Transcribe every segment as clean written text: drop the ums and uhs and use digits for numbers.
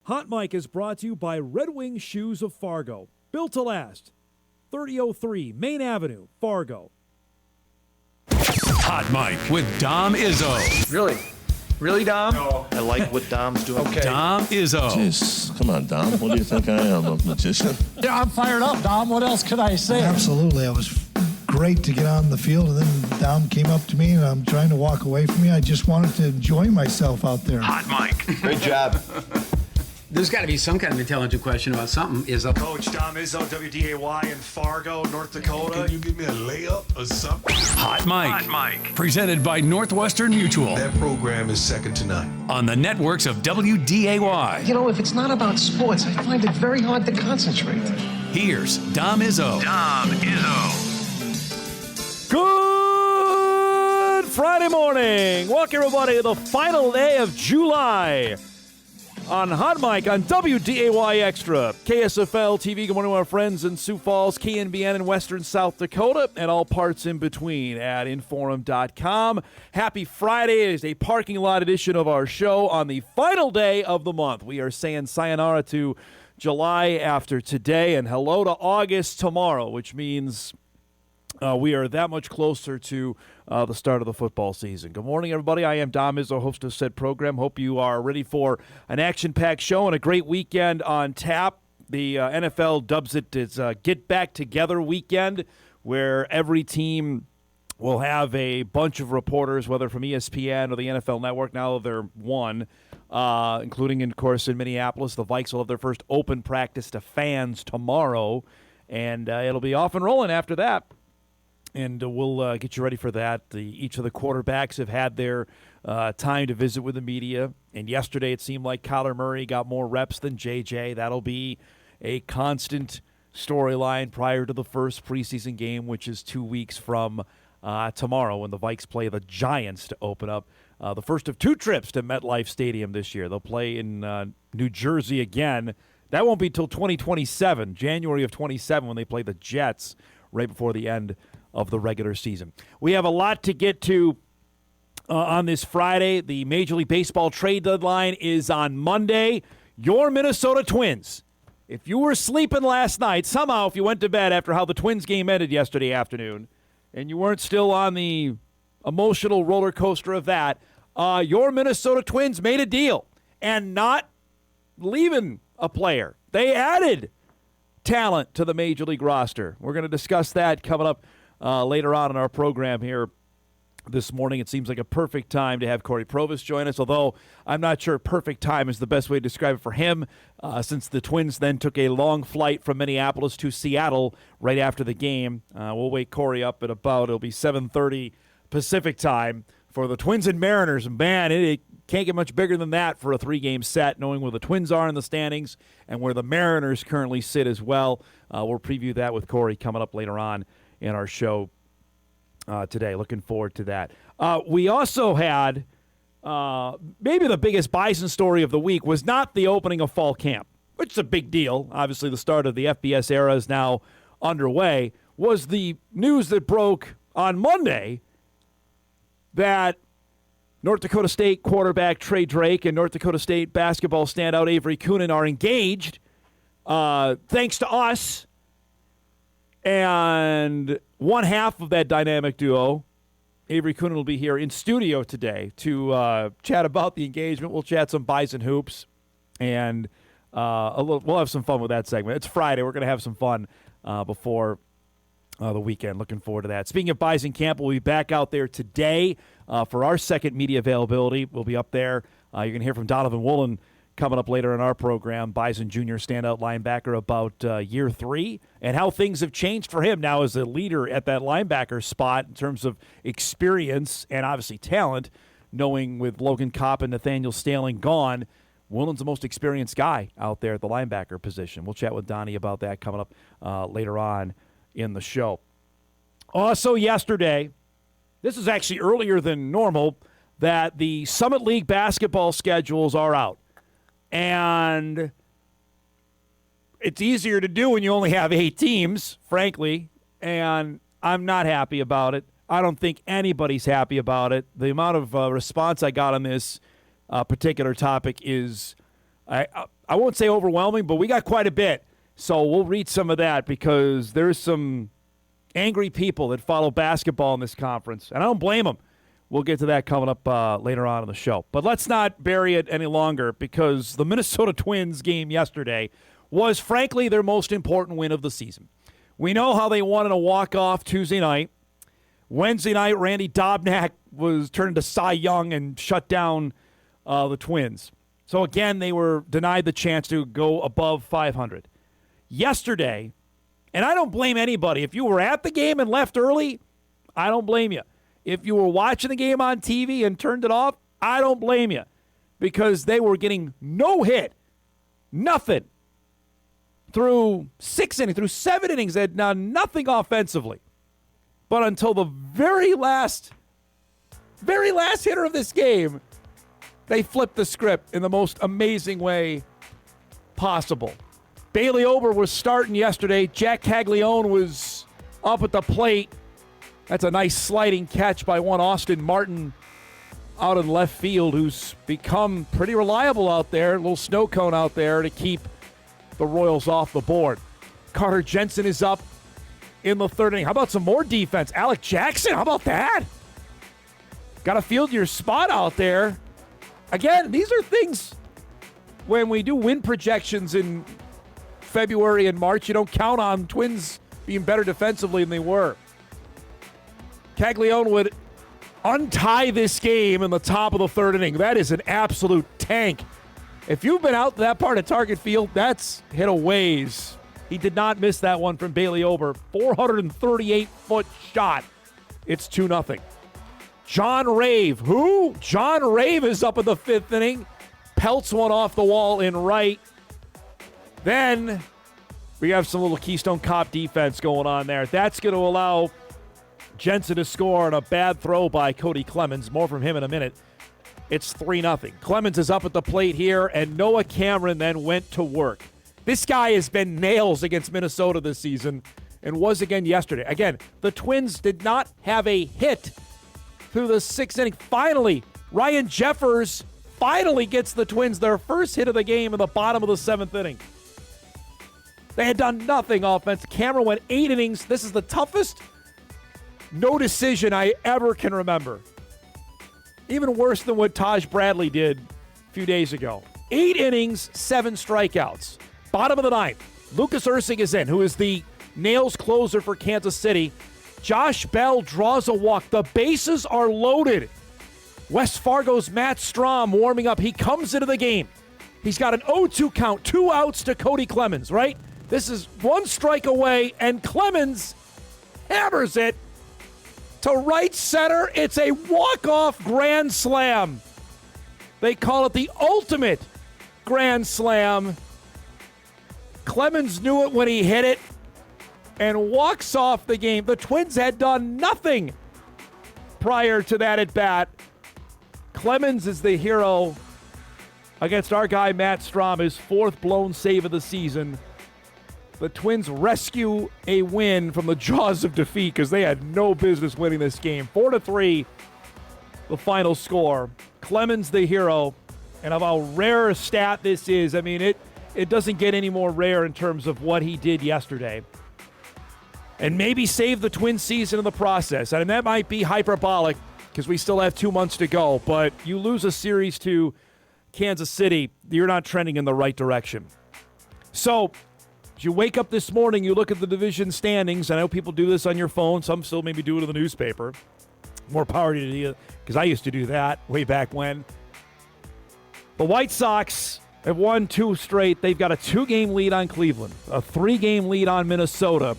Hot Mic is brought to you by Red Wing Shoes of Fargo. Built to last. 3003 Main Avenue, Fargo. Hot Mic with Dom Izzo. Really? Really, Dom? No. I like what Dom's doing. Okay. Dom Izzo. Jeez, come on, Dom. What do you think I am, a magician? Yeah, I'm fired up, Dom. What else could I say? Absolutely. It was great to get on the field, and then Dom came up to me, and I'm trying to walk away from me. I just wanted to enjoy myself out there. Hot Mic. Great job. There's got to be some kind of intelligent question about something. Coach Dom Izzo, WDAY in Fargo, North Dakota. Can you give me a layup or something? Hot Mic. Presented by Northwestern Mutual. That program is second to none. On the networks of WDAY. You know, if it's not about sports, I find it very hard to concentrate. Here's Dom Izzo. Good Friday morning. Welcome, everybody, to the final day of July on Hot Mic on WDAY Extra, KSFL TV. Good morning to our friends in Sioux Falls, KNBN in Western South Dakota, and all parts in between at Inforum.com. Happy Friday. It is a parking lot edition of our show on the final day of the month. We are saying sayonara to July after today and hello to August tomorrow, which means we are that much closer to the start of the football season. Good morning, everybody. I am Dom Izzo, host of said program. Hope you are ready for an action-packed show and a great weekend on tap. The NFL dubs it its Get Back Together weekend, where every team will have a bunch of reporters, whether from ESPN or the NFL Network. Now they're one, including, of course, in Minneapolis. The Vikes will have their first open practice to fans tomorrow, and it'll be off and rolling after that. And we'll get you ready for that. Each of the quarterbacks have had their time to visit with the media. And yesterday it seemed like Kyler Murray got more reps than J.J. That'll be a constant storyline prior to the first preseason game, which is 2 weeks from tomorrow when the Vikes play the Giants to open up the first of two trips to MetLife Stadium this year. They'll play in New Jersey again. That won't be till 2027, January of 27, when they play the Jets right before the end of the regular season. We have a lot to get to on this Friday. The Major League Baseball trade deadline is on Monday. Your Minnesota Twins. If you were sleeping last night, somehow if you went to bed after how the Twins game ended yesterday afternoon, and you weren't still on the emotional roller coaster of that, your Minnesota Twins made a deal and not leaving a player. They added talent to the Major League roster. We're going to discuss that coming up later on in our program here this morning. It seems like a perfect time to have Cory Provus join us, although I'm not sure perfect time is the best way to describe it for him, since the Twins then took a long flight from Minneapolis to Seattle right after the game. We'll wake Cory up at it'll be 7:30 Pacific time for the Twins and Mariners. Man, it can't get much bigger than that for a three-game set, knowing where the Twins are in the standings and where the Mariners currently sit as well. We'll preview that with Cory coming up later on in our show today. Looking forward to that. We also had maybe the biggest Bison story of the week was not the opening of fall camp, which is a big deal. Obviously, the start of the FBS era is now underway. Was the news that broke on Monday that North Dakota State quarterback Trey Drake and North Dakota State basketball standout Avery Koenen are engaged, thanks to us. And one half of that dynamic duo, Avery Koenen, will be here in studio today to chat about the engagement. We'll chat some Bison hoops, and we'll have some fun with that segment. It's Friday. We're going to have some fun before the weekend. Looking forward to that. Speaking of Bison Camp, we'll be back out there today for our second media availability. We'll be up there. You're going to hear from Donovan Woolen coming up later in our program, Bison Jr. standout linebacker, about year three and how things have changed for him now as a leader at that linebacker spot in terms of experience and obviously talent, knowing with Logan Kopp and Nathaniel Staling gone, Woolen's the most experienced guy out there at the linebacker position. We'll chat with Donnie about that coming up later on in the show. Also yesterday, this is actually earlier than normal, that the Summit League basketball schedules are out. And it's easier to do when you only have 8 teams, frankly, and I'm not happy about it. I don't think anybody's happy about it. The amount of response I got on this particular topic is, I won't say overwhelming, but we got quite a bit. So we'll read some of that because there's some angry people that follow basketball in this conference, and I don't blame them. We'll get to that coming up later on in the show. But let's not bury it any longer because the Minnesota Twins game yesterday was, frankly, their most important win of the season. We know how they won in a walk-off Tuesday night. Wednesday night, Randy Dobnak was turned into Cy Young and shut down the Twins. So, again, they were denied the chance to go above 500. Yesterday, and I don't blame anybody. If you were at the game and left early, I don't blame you. If you were watching the game on TV and turned it off, I don't blame you because they were getting no hit, nothing, through 6 innings, through 7 innings. They had done nothing offensively. But until the very last hitter of this game, they flipped the script in the most amazing way possible. Bailey Ober was starting yesterday. Jack Caglione was up at the plate. That's a nice sliding catch by one Austin Martin out in left field, who's become pretty reliable out there. A little snow cone out there to keep the Royals off the board. Carter Jensen is up in the third inning. How about some more defense? Alec Jackson, how about that? Got to field your spot out there. Again, these are things when we do win projections in February and March, you don't count on Twins being better defensively than they were. Caglione would untie this game in the top of the third inning. That is an absolute tank. If you've been out to that part of Target Field, that's hit a ways. He did not miss that one from Bailey Ober. 438-foot shot. It's 2-0. John Rave. Who? John Rave is up in the fifth inning. Pelts one off the wall in right. Then we have some little Keystone Cop defense going on there. That's going to allow Jensen to score on a bad throw by Cody Clemens. More from him in a minute. It's 3-0. Clemens is up at the plate here, and Noah Cameron then went to work. This guy has been nails against Minnesota this season and was again yesterday. Again, the Twins did not have a hit through the sixth inning. Finally, Ryan Jeffers finally gets the Twins their first hit of the game in the bottom of the seventh inning. They had done nothing offense. Cameron went 8 innings. This is the toughest no decision I ever can remember. Even worse than what Taj Bradley did a few days ago. 8 innings, 7 strikeouts. Bottom of the ninth, Lucas Ursing is in, who is the Nails closer for Kansas City. Josh Bell draws a walk. The bases are loaded. West Fargo's Matt Strom warming up. He comes into the game. He's got an 0-2 count, 2 outs to Cody Clemens, right? This is 1 strike away, and Clemens hammers it to right center. It's a walk-off grand slam. They call it the ultimate grand slam. Clemens knew it when he hit it and walks off the game. The Twins had done nothing prior to that at bat. Clemens is the hero against our guy Matt Strom, his 4th blown save of the season. The Twins rescue a win from the jaws of defeat because they had no business winning this game. 4-3, the final score. Clemens the hero, and of how rare a stat this is. I mean, it doesn't get any more rare in terms of what he did yesterday. And maybe save the Twins season in the process. And that might be hyperbolic because we still have 2 months to go. But you lose a series to Kansas City, you're not trending in the right direction. So, as you wake up this morning, you look at the division standings. I know people do this on your phone. Some still maybe do it in the newspaper. More power to you, because I used to do that way back when. The White Sox have won 2 straight. They've got a 2-game lead on Cleveland, a 3-game lead on Minnesota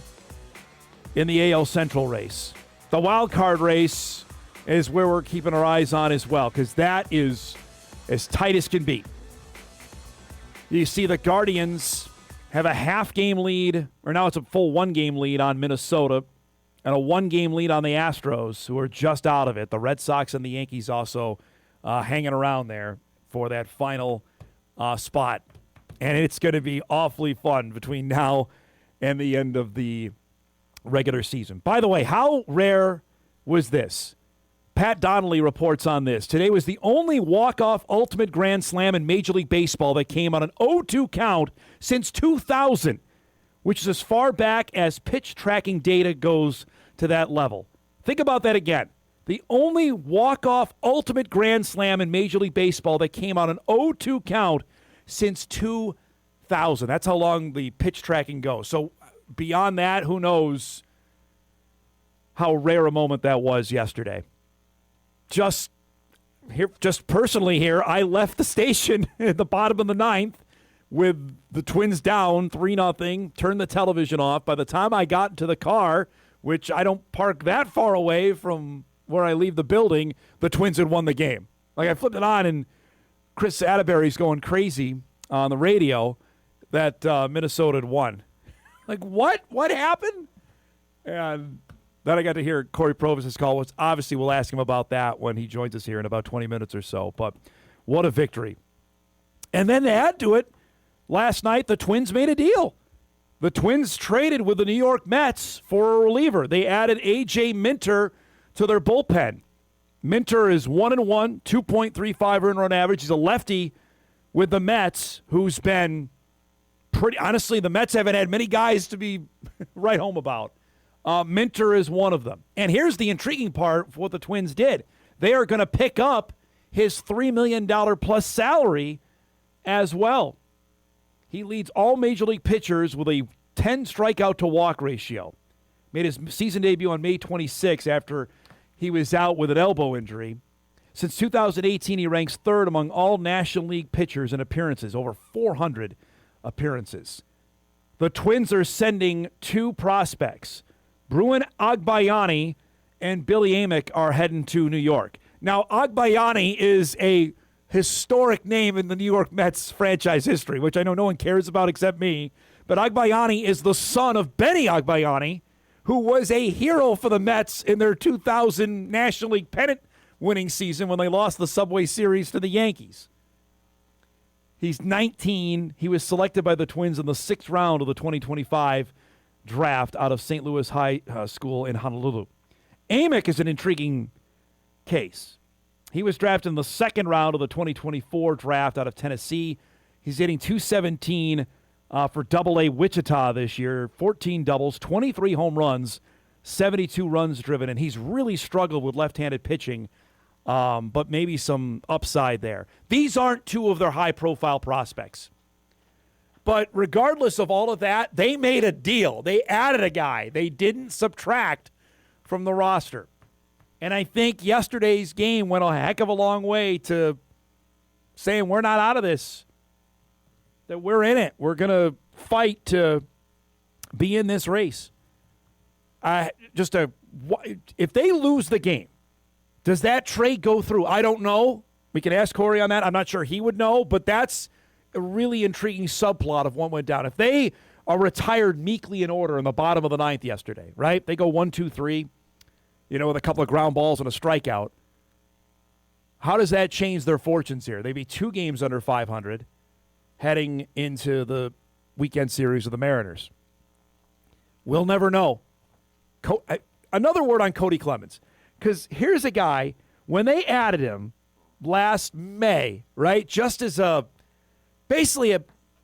in the AL Central race. The wild card race is where we're keeping our eyes on as well, because that is as tight as can be. You see the Guardians have a half-game lead, or now it's a full 1-game lead on Minnesota, and a 1-game lead on the Astros, who are just out of it. The Red Sox and the Yankees also hanging around there for that final spot. And it's going to be awfully fun between now and the end of the regular season. By the way, how rare was this? Pat Donnelly reports on this. Today was the only walk-off ultimate grand slam in Major League Baseball that came on an 0-2 count since 2000, which is as far back as pitch tracking data goes to that level. Think about that again. The only walk-off ultimate grand slam in Major League Baseball that came on an 0-2 count since 2000. That's how long the pitch tracking goes. So beyond that, who knows how rare a moment that was yesterday. Just personally here, I left the station at the bottom of the ninth with the Twins down 3-0, turned the television off. By the time I got into the car, which I don't park that far away from where I leave the building, the Twins had won the game. Like, I flipped it on, and Chris Atterbury's going crazy on the radio that Minnesota had won. Like, what? What happened? And then I got to hear Cory Provus' call, which obviously we'll ask him about that when he joins us here in about 20 minutes or so. But what a victory. And then to add to it, last night the Twins made a deal. The Twins traded with the New York Mets for a reliever. They added A.J. Minter to their bullpen. Minter is 1-1, 2.35 earned run average. He's a lefty with the Mets who's been pretty, honestly, the Mets haven't had many guys to be right home about. Minter is one of them. And here's the intriguing part for what the Twins did. They are going to pick up his $3 million plus salary as well. He leads all Major League pitchers with a 10 strikeout to walk ratio. Made his season debut on May 26 after he was out with an elbow injury. Since 2018, he ranks third among all National League pitchers in appearances, over 400 appearances. The Twins are sending 2 prospects. Bruin Agbayani and Billy Amick are heading to New York. Now, Agbayani is a historic name in the New York Mets franchise history, which I know no one cares about except me. But Agbayani is the son of Benny Agbayani, who was a hero for the Mets in their 2000 National League pennant winning season when they lost the Subway Series to the Yankees. He's 19. He was selected by the Twins in the 6th round of the 2025 draft out of St. Louis High School in Honolulu. Amick is an intriguing case. He was drafted in the 2nd round of the 2024 draft out of Tennessee. He's hitting .217 for Double-A Wichita this year, 14 doubles, 23 home runs, 72 runs driven, and he's really struggled with left-handed pitching, but maybe some upside there. These aren't 2 of their high-profile prospects. But regardless of all of that, they made a deal. They added a guy. They didn't subtract from the roster. And I think yesterday's game went a heck of a long way to saying we're not out of this, that we're in it. We're going to fight to be in this race. If they lose the game, does that trade go through? I don't know. We can ask Cory on that. I'm not sure he would know, but that's a really intriguing subplot of what went down. If they are retired meekly in order in the bottom of the 9th yesterday, right? They go 1-2-3, with a couple of ground balls and a strikeout. How does that change their fortunes here? They'd be 2 games under 500 heading into the weekend series of the Mariners. We'll never know. Another word on Cody Clemens, because here's a guy, when they added him last May, right, just as basically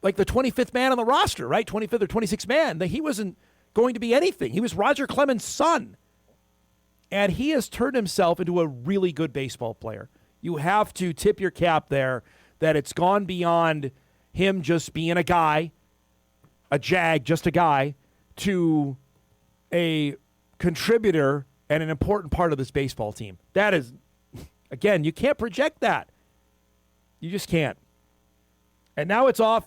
like the 25th man on the roster, right, 25th or 26th man, that he wasn't going to be anything. He was Roger Clemens' son. And he has turned himself into a really good baseball player. You have to tip your cap there that it's gone beyond him just being a guy, a jag, just a guy, to a contributor and an important part of this baseball team. That is, again, you can't project that. You just can't. And now it's off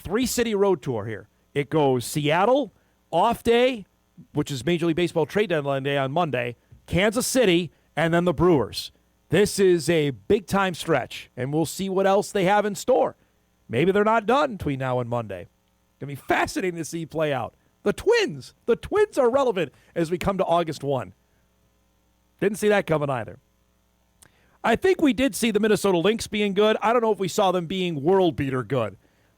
3-city road tour here. It goes Seattle, off day, which is Major League Baseball trade deadline day on Monday, Kansas City, and then the Brewers. This is a big-time stretch, and we'll see what else they have in store. Maybe they're not done between now and Monday. It's going to be fascinating to see play out. The Twins are relevant as we come to August 1. Didn't see that coming either. I think we did see the Minnesota Lynx being good. I don't know if we saw them being world-beater good.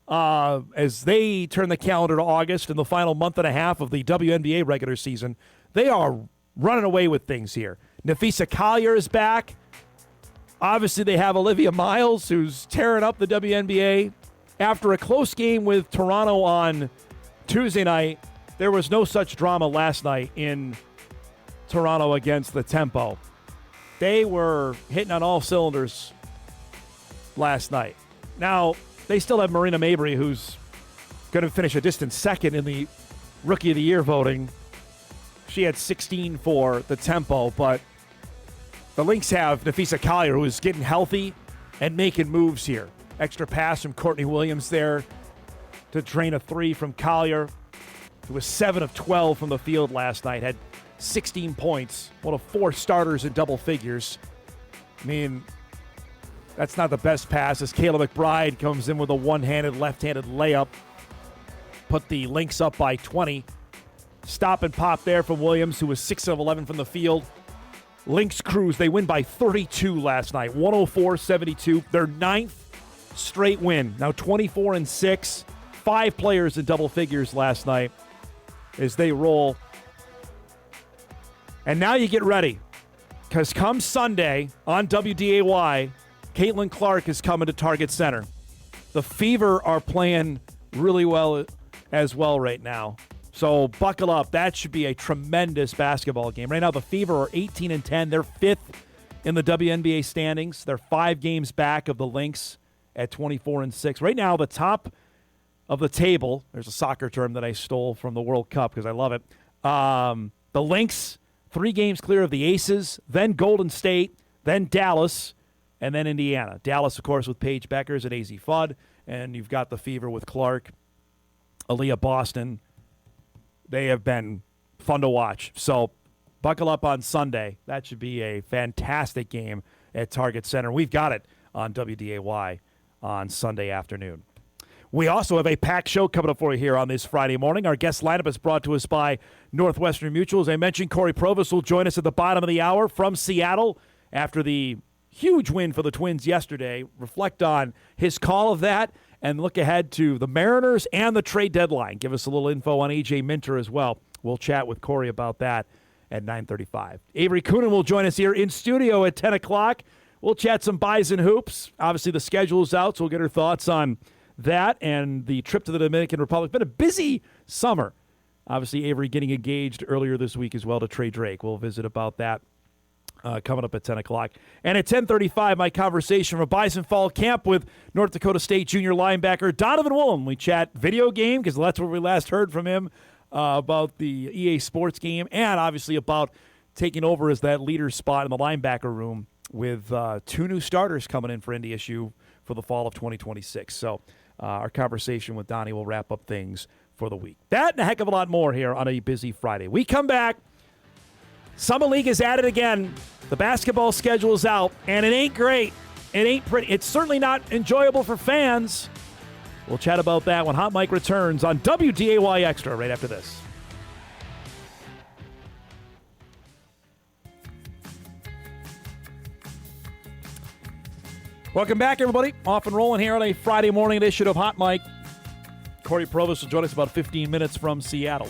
As they turn the calendar to August in the final month and a half of the WNBA regular season, they are running away with things here. Nafisa Collier is back. Obviously, they have Olivia Miles, who's tearing up the WNBA. After a close game with Toronto on Tuesday night, there was no such drama last night in Toronto against the Tempo. They were hitting on all cylinders last night. Now, they still have Marina Mabry, who's going to finish a distant second in the Rookie of the Year voting. She had 16 for the Tempo, but the Lynx have Nafisa Collier, who is getting healthy and making moves here. Extra pass from Courtney Williams there to drain a three from Collier, who was 7 of 12 from the field last night, had 16 points, one of 4 starters in double figures. I mean, that's not the best pass as Kayla McBride comes in with a one-handed, left-handed layup. Put the Lynx up by 20. Stop and pop there from Williams, who was 6 of 11 from the field. Lynx cruise, they win by 32 last night, 104-72. Their 9th straight win, now 24-6. 5 players in double figures last night as they roll. And now you get ready, because come Sunday on WDAY, Caitlin Clark is coming to Target Center. The Fever are playing really well as well right now. So buckle up. That should be a tremendous basketball game. Right now, the Fever are 18-10. They're 5th in the WNBA standings. They're 5 games back of the Lynx at 24-6. Right now, the top of the table, there's a soccer term that I stole from the World Cup because I love it. The Lynx, 3 games clear of the Aces, then Golden State, then Dallas, and then Indiana. Dallas, of course, with Paige Beckers and AZ Fudd, and you've got the Fever with Clark, Aaliyah Boston. They have been fun to watch. So buckle up on Sunday. That should be a fantastic game at Target Center. We've got it on WDAY on Sunday afternoon. We also have a packed show coming up for you here on this Friday morning. Our guest lineup is brought to us by Northwestern Mutual. As I mentioned, Cory Provus will join us at the bottom of the hour from Seattle after the huge win for the Twins yesterday. Reflect on his call of that and look ahead to the Mariners and the trade deadline. Give us a little info on A.J. Minter as well. We'll chat with Cory about that at 9:35. Avery Koenen will join us here in studio at 10 o'clock. We'll chat some Bison hoops. Obviously, the schedule is out, so we'll get her thoughts on that and the trip to the Dominican Republic. Been a busy summer. Obviously, Avery getting engaged earlier this week as well to Trey Drake. We'll visit about that coming up at 10 o'clock. And at 10:35, my conversation from Bison Fall Camp with North Dakota State junior linebacker Donovan Woolen. We chat video game because that's where we last heard from him about the EA Sports game and obviously about taking over as that leader spot in the linebacker room with 2 new starters coming in for NDSU for the fall of 2026. So our conversation with Donnie will wrap up things for the week. That and a heck of a lot more here on a busy Friday. We come back. Summer League is at it again. The basketball schedule is out, and it ain't great. It ain't pretty. It's certainly not enjoyable for fans. We'll chat about that when Hot Mike returns on WDAY Extra right after this. Welcome back, everybody. Off and rolling here on a Friday morning edition of Hot Mike. Cory Provus will join us about 15 minutes from Seattle.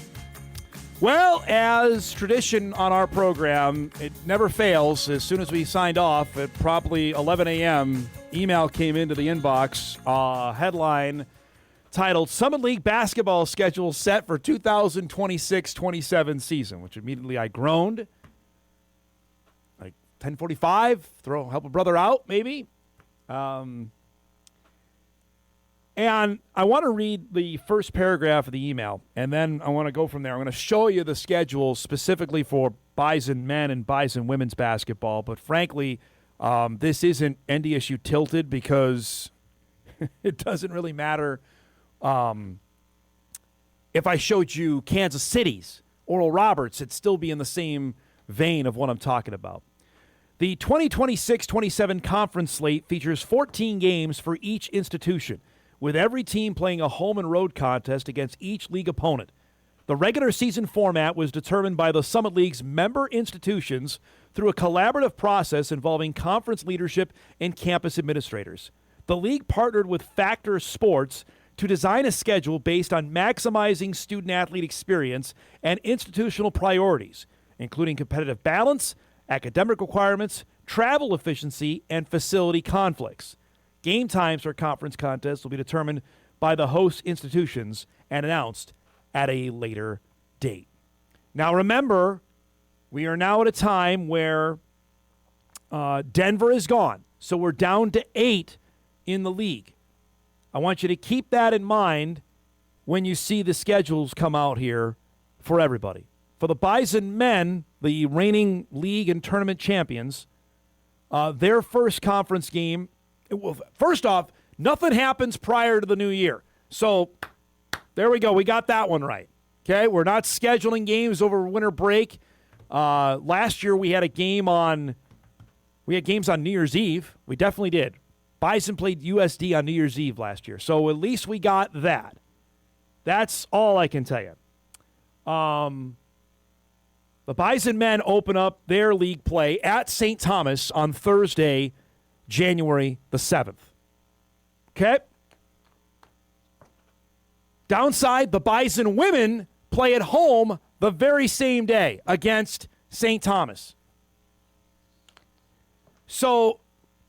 Well, as tradition on our program, it never fails. As soon as we signed off at probably 11 a.m., email came into the inbox, headline titled, Summit League basketball schedule set for 2026-27 season, which immediately I groaned. Like 10:45, help a brother out, maybe. And I want to read the first paragraph of the email, and then I want to go from there. I'm going to show you the schedule specifically for Bison men and Bison women's basketball, but frankly, this isn't NDSU tilted because it doesn't really matter if I showed you Kansas City's, Oral Roberts, it'd still be in the same vein of what I'm talking about. The 2026-27 conference slate features 14 games for each institution, with every team playing a home and road contest against each league opponent. The regular season format was determined by the Summit League's member institutions through a collaborative process involving conference leadership and campus administrators. The league partnered with Factor Sports to design a schedule based on maximizing student-athlete experience and institutional priorities, including competitive balance, academic requirements, travel efficiency, and facility conflicts. Game times for conference contests will be determined by the host institutions and announced at a later date. Now remember, we are now at a time where Denver is gone, so we're down to 8 in the league. I want you to keep that in mind when you see the schedules come out here for everybody. For the Bison men, the reigning league and tournament champions, their first conference game, well, first off, nothing happens prior to the new year. So there we go. We got that one right. Okay, we're not scheduling games over winter break. Last year we had games on New Year's Eve. We definitely did. Bison played USD on New Year's Eve last year. So at least we got that. That's all I can tell you. The Bison men open up their league play at St. Thomas on Thursday, January the 7th. Okay? Downside, the Bison women play at home the very same day against St. Thomas. So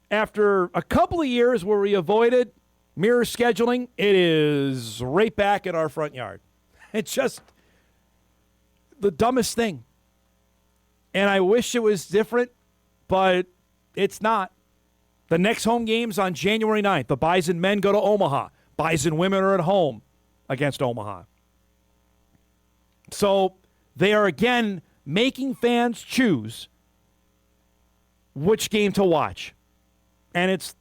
after a couple of years where we avoided mirror scheduling, it is right back in our front yard. It's just the dumbest thing. And I wish it was different, but it's not. The next home game's on January 9th. The Bison men go to Omaha. Bison women are at home against Omaha. So they are, again, making fans choose which game to watch. And it's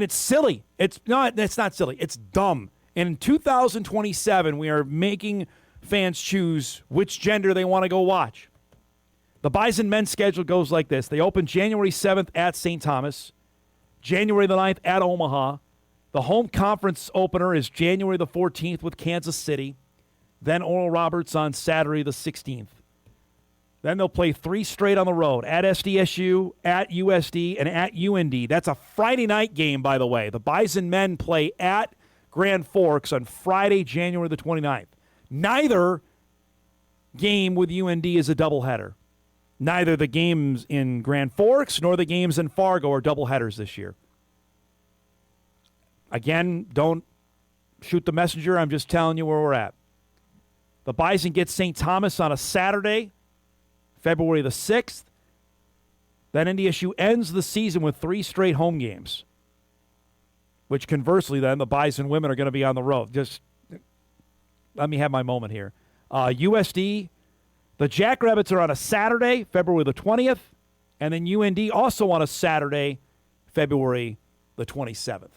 silly. It's not silly. It's dumb. And in 2027, we are making fans choose which gender they want to go watch. The Bison men's schedule goes like this. They open January 7th at St. Thomas, January the 9th at Omaha. The home conference opener is January the 14th with Kansas City. Then Oral Roberts on Saturday the 16th. Then they'll play 3 straight on the road at SDSU, at USD, and at UND. That's a Friday night game, by the way. The Bison men play at Grand Forks on Friday, January the 29th. Neither game with UND is a doubleheader. Neither the games in Grand Forks nor the games in Fargo are doubleheaders this year. Again, don't shoot the messenger. I'm just telling you where we're at. The Bison get St. Thomas on a Saturday, February the 6th. Then NDSU ends the season with 3 straight home games, which conversely then the Bison women are going to be on the road. Just let me have my moment here. USD, the Jackrabbits are on a Saturday, February the 20th, and then UND also on a Saturday, February the 27th.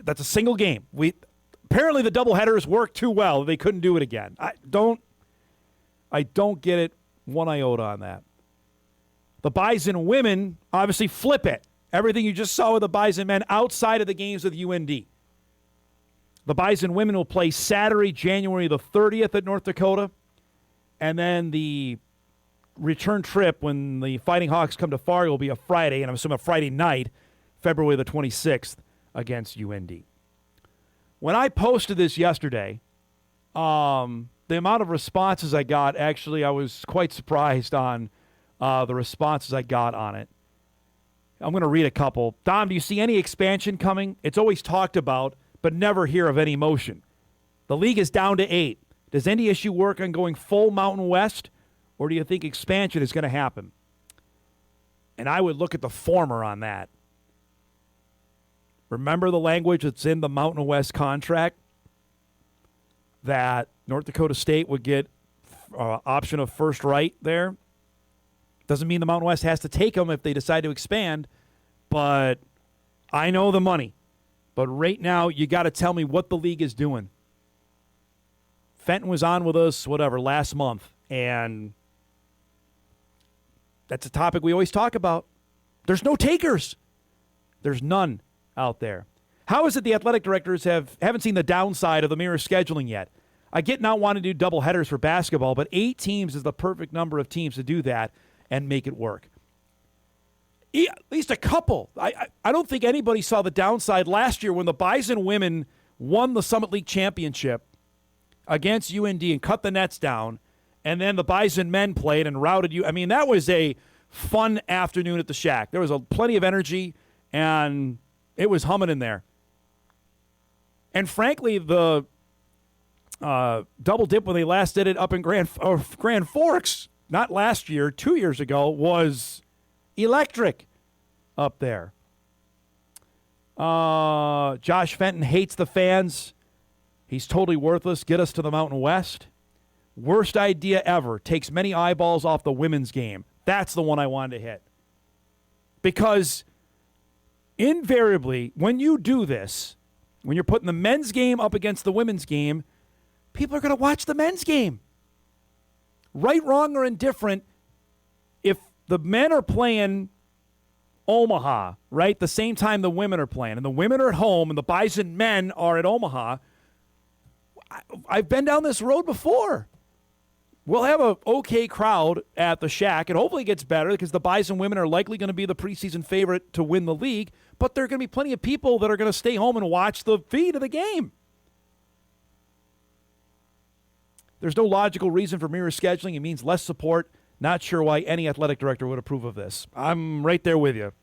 That's a single game. Apparently the doubleheaders worked too well. They couldn't do it again. I don't get it one iota on that. The Bison women obviously flip it. Everything you just saw with the Bison men outside of the games with UND. The Bison women will play Saturday, January the 30th at North Dakota. And then the return trip when the Fighting Hawks come to Fargo will be a Friday, and I'm assuming a Friday night, February the 26th against UND. When I posted this yesterday, the amount of responses I got, actually, I was quite surprised on the responses I got on it. I'm going to read a couple. Dom, do you see any expansion coming? It's always talked about, but never hear of any motion. The league is down to 8. Does NDSU work on going full Mountain West, or do you think expansion is going to happen? And I would look at the former on that. Remember the language that's in the Mountain West contract? That North Dakota State would get option of first right there. Doesn't mean the Mountain West has to take them if they decide to expand, but I know the money. But right now, you got to tell me what the league is doing. Fenton was on with us, last month, and that's a topic we always talk about. There's no takers. There's none out there. How is it the athletic directors haven't seen the downside of the mirror scheduling yet? I get not wanting to do double headers for basketball, but 8 teams is the perfect number of teams to do that and make it work. At least a couple. I don't think anybody saw the downside last year when the Bison women won the Summit League championship against UND and cut the nets down, And then the Bison men played and routed you. I mean, that was a fun afternoon at the Shack. There was plenty of energy, and it was humming in there. And frankly, the double dip when they last did it up in Grand Forks, not last year, 2 years ago, was electric up there. Josh Fenton hates the fans. He's totally worthless. Get us to the Mountain West. Worst idea ever. Takes many eyeballs off the women's game. That's the one I wanted to hit. Because invariably, when you do this, when you're putting the men's game up against the women's game, people are going to watch the men's game. Right, wrong, or indifferent, if the men are playing Omaha, right, the same time the women are playing, and the women are at home and the Bison men are at Omaha, I've been down this road before. We'll have an okay crowd at the Shack, and hopefully it gets better because the Bison women are likely going to be the preseason favorite to win the league, but there are going to be plenty of people that are going to stay home and watch the feed of the game. There's no logical reason for mirror scheduling. It means less support. Not sure why any athletic director would approve of this. I'm right there with you.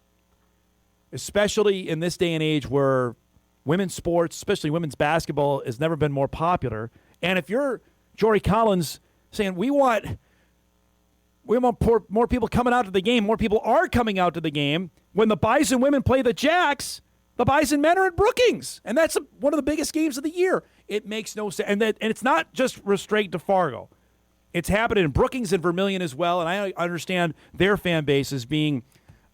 Especially in this day and age where women's sports, especially women's basketball, has never been more popular. And if you're Jory Collins saying, we want more people coming out to the game, more people are coming out to the game, when the Bison women play the Jacks, the Bison men are at Brookings. And that's one of the biggest games of the year. It makes no sense. And it's not just restrained to Fargo. It's happening in Brookings and Vermilion as well, and I understand their fan base is being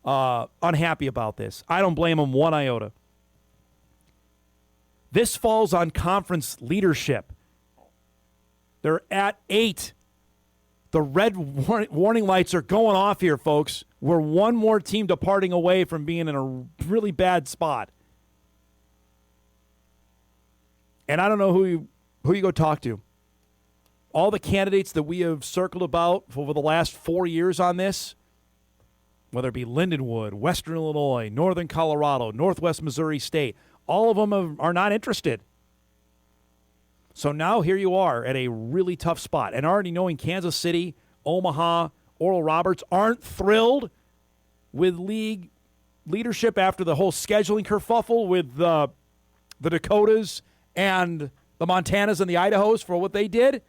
unhappy about this. I don't blame them one iota. This falls on conference leadership. They're at 8. The red warning lights are going off here, folks. We're one more team departing away from being in a really bad spot. And I don't know who you go talk to. All the candidates that we have circled about over the last 4 years on this, whether it be Lindenwood, Western Illinois, Northern Colorado, Northwest Missouri State, all of them are not interested. So now here you are at a really tough spot. And already knowing Kansas City, Omaha, Oral Roberts aren't thrilled with league leadership after the whole scheduling kerfuffle with the Dakotas and the Montanas and the Idahos for what they did.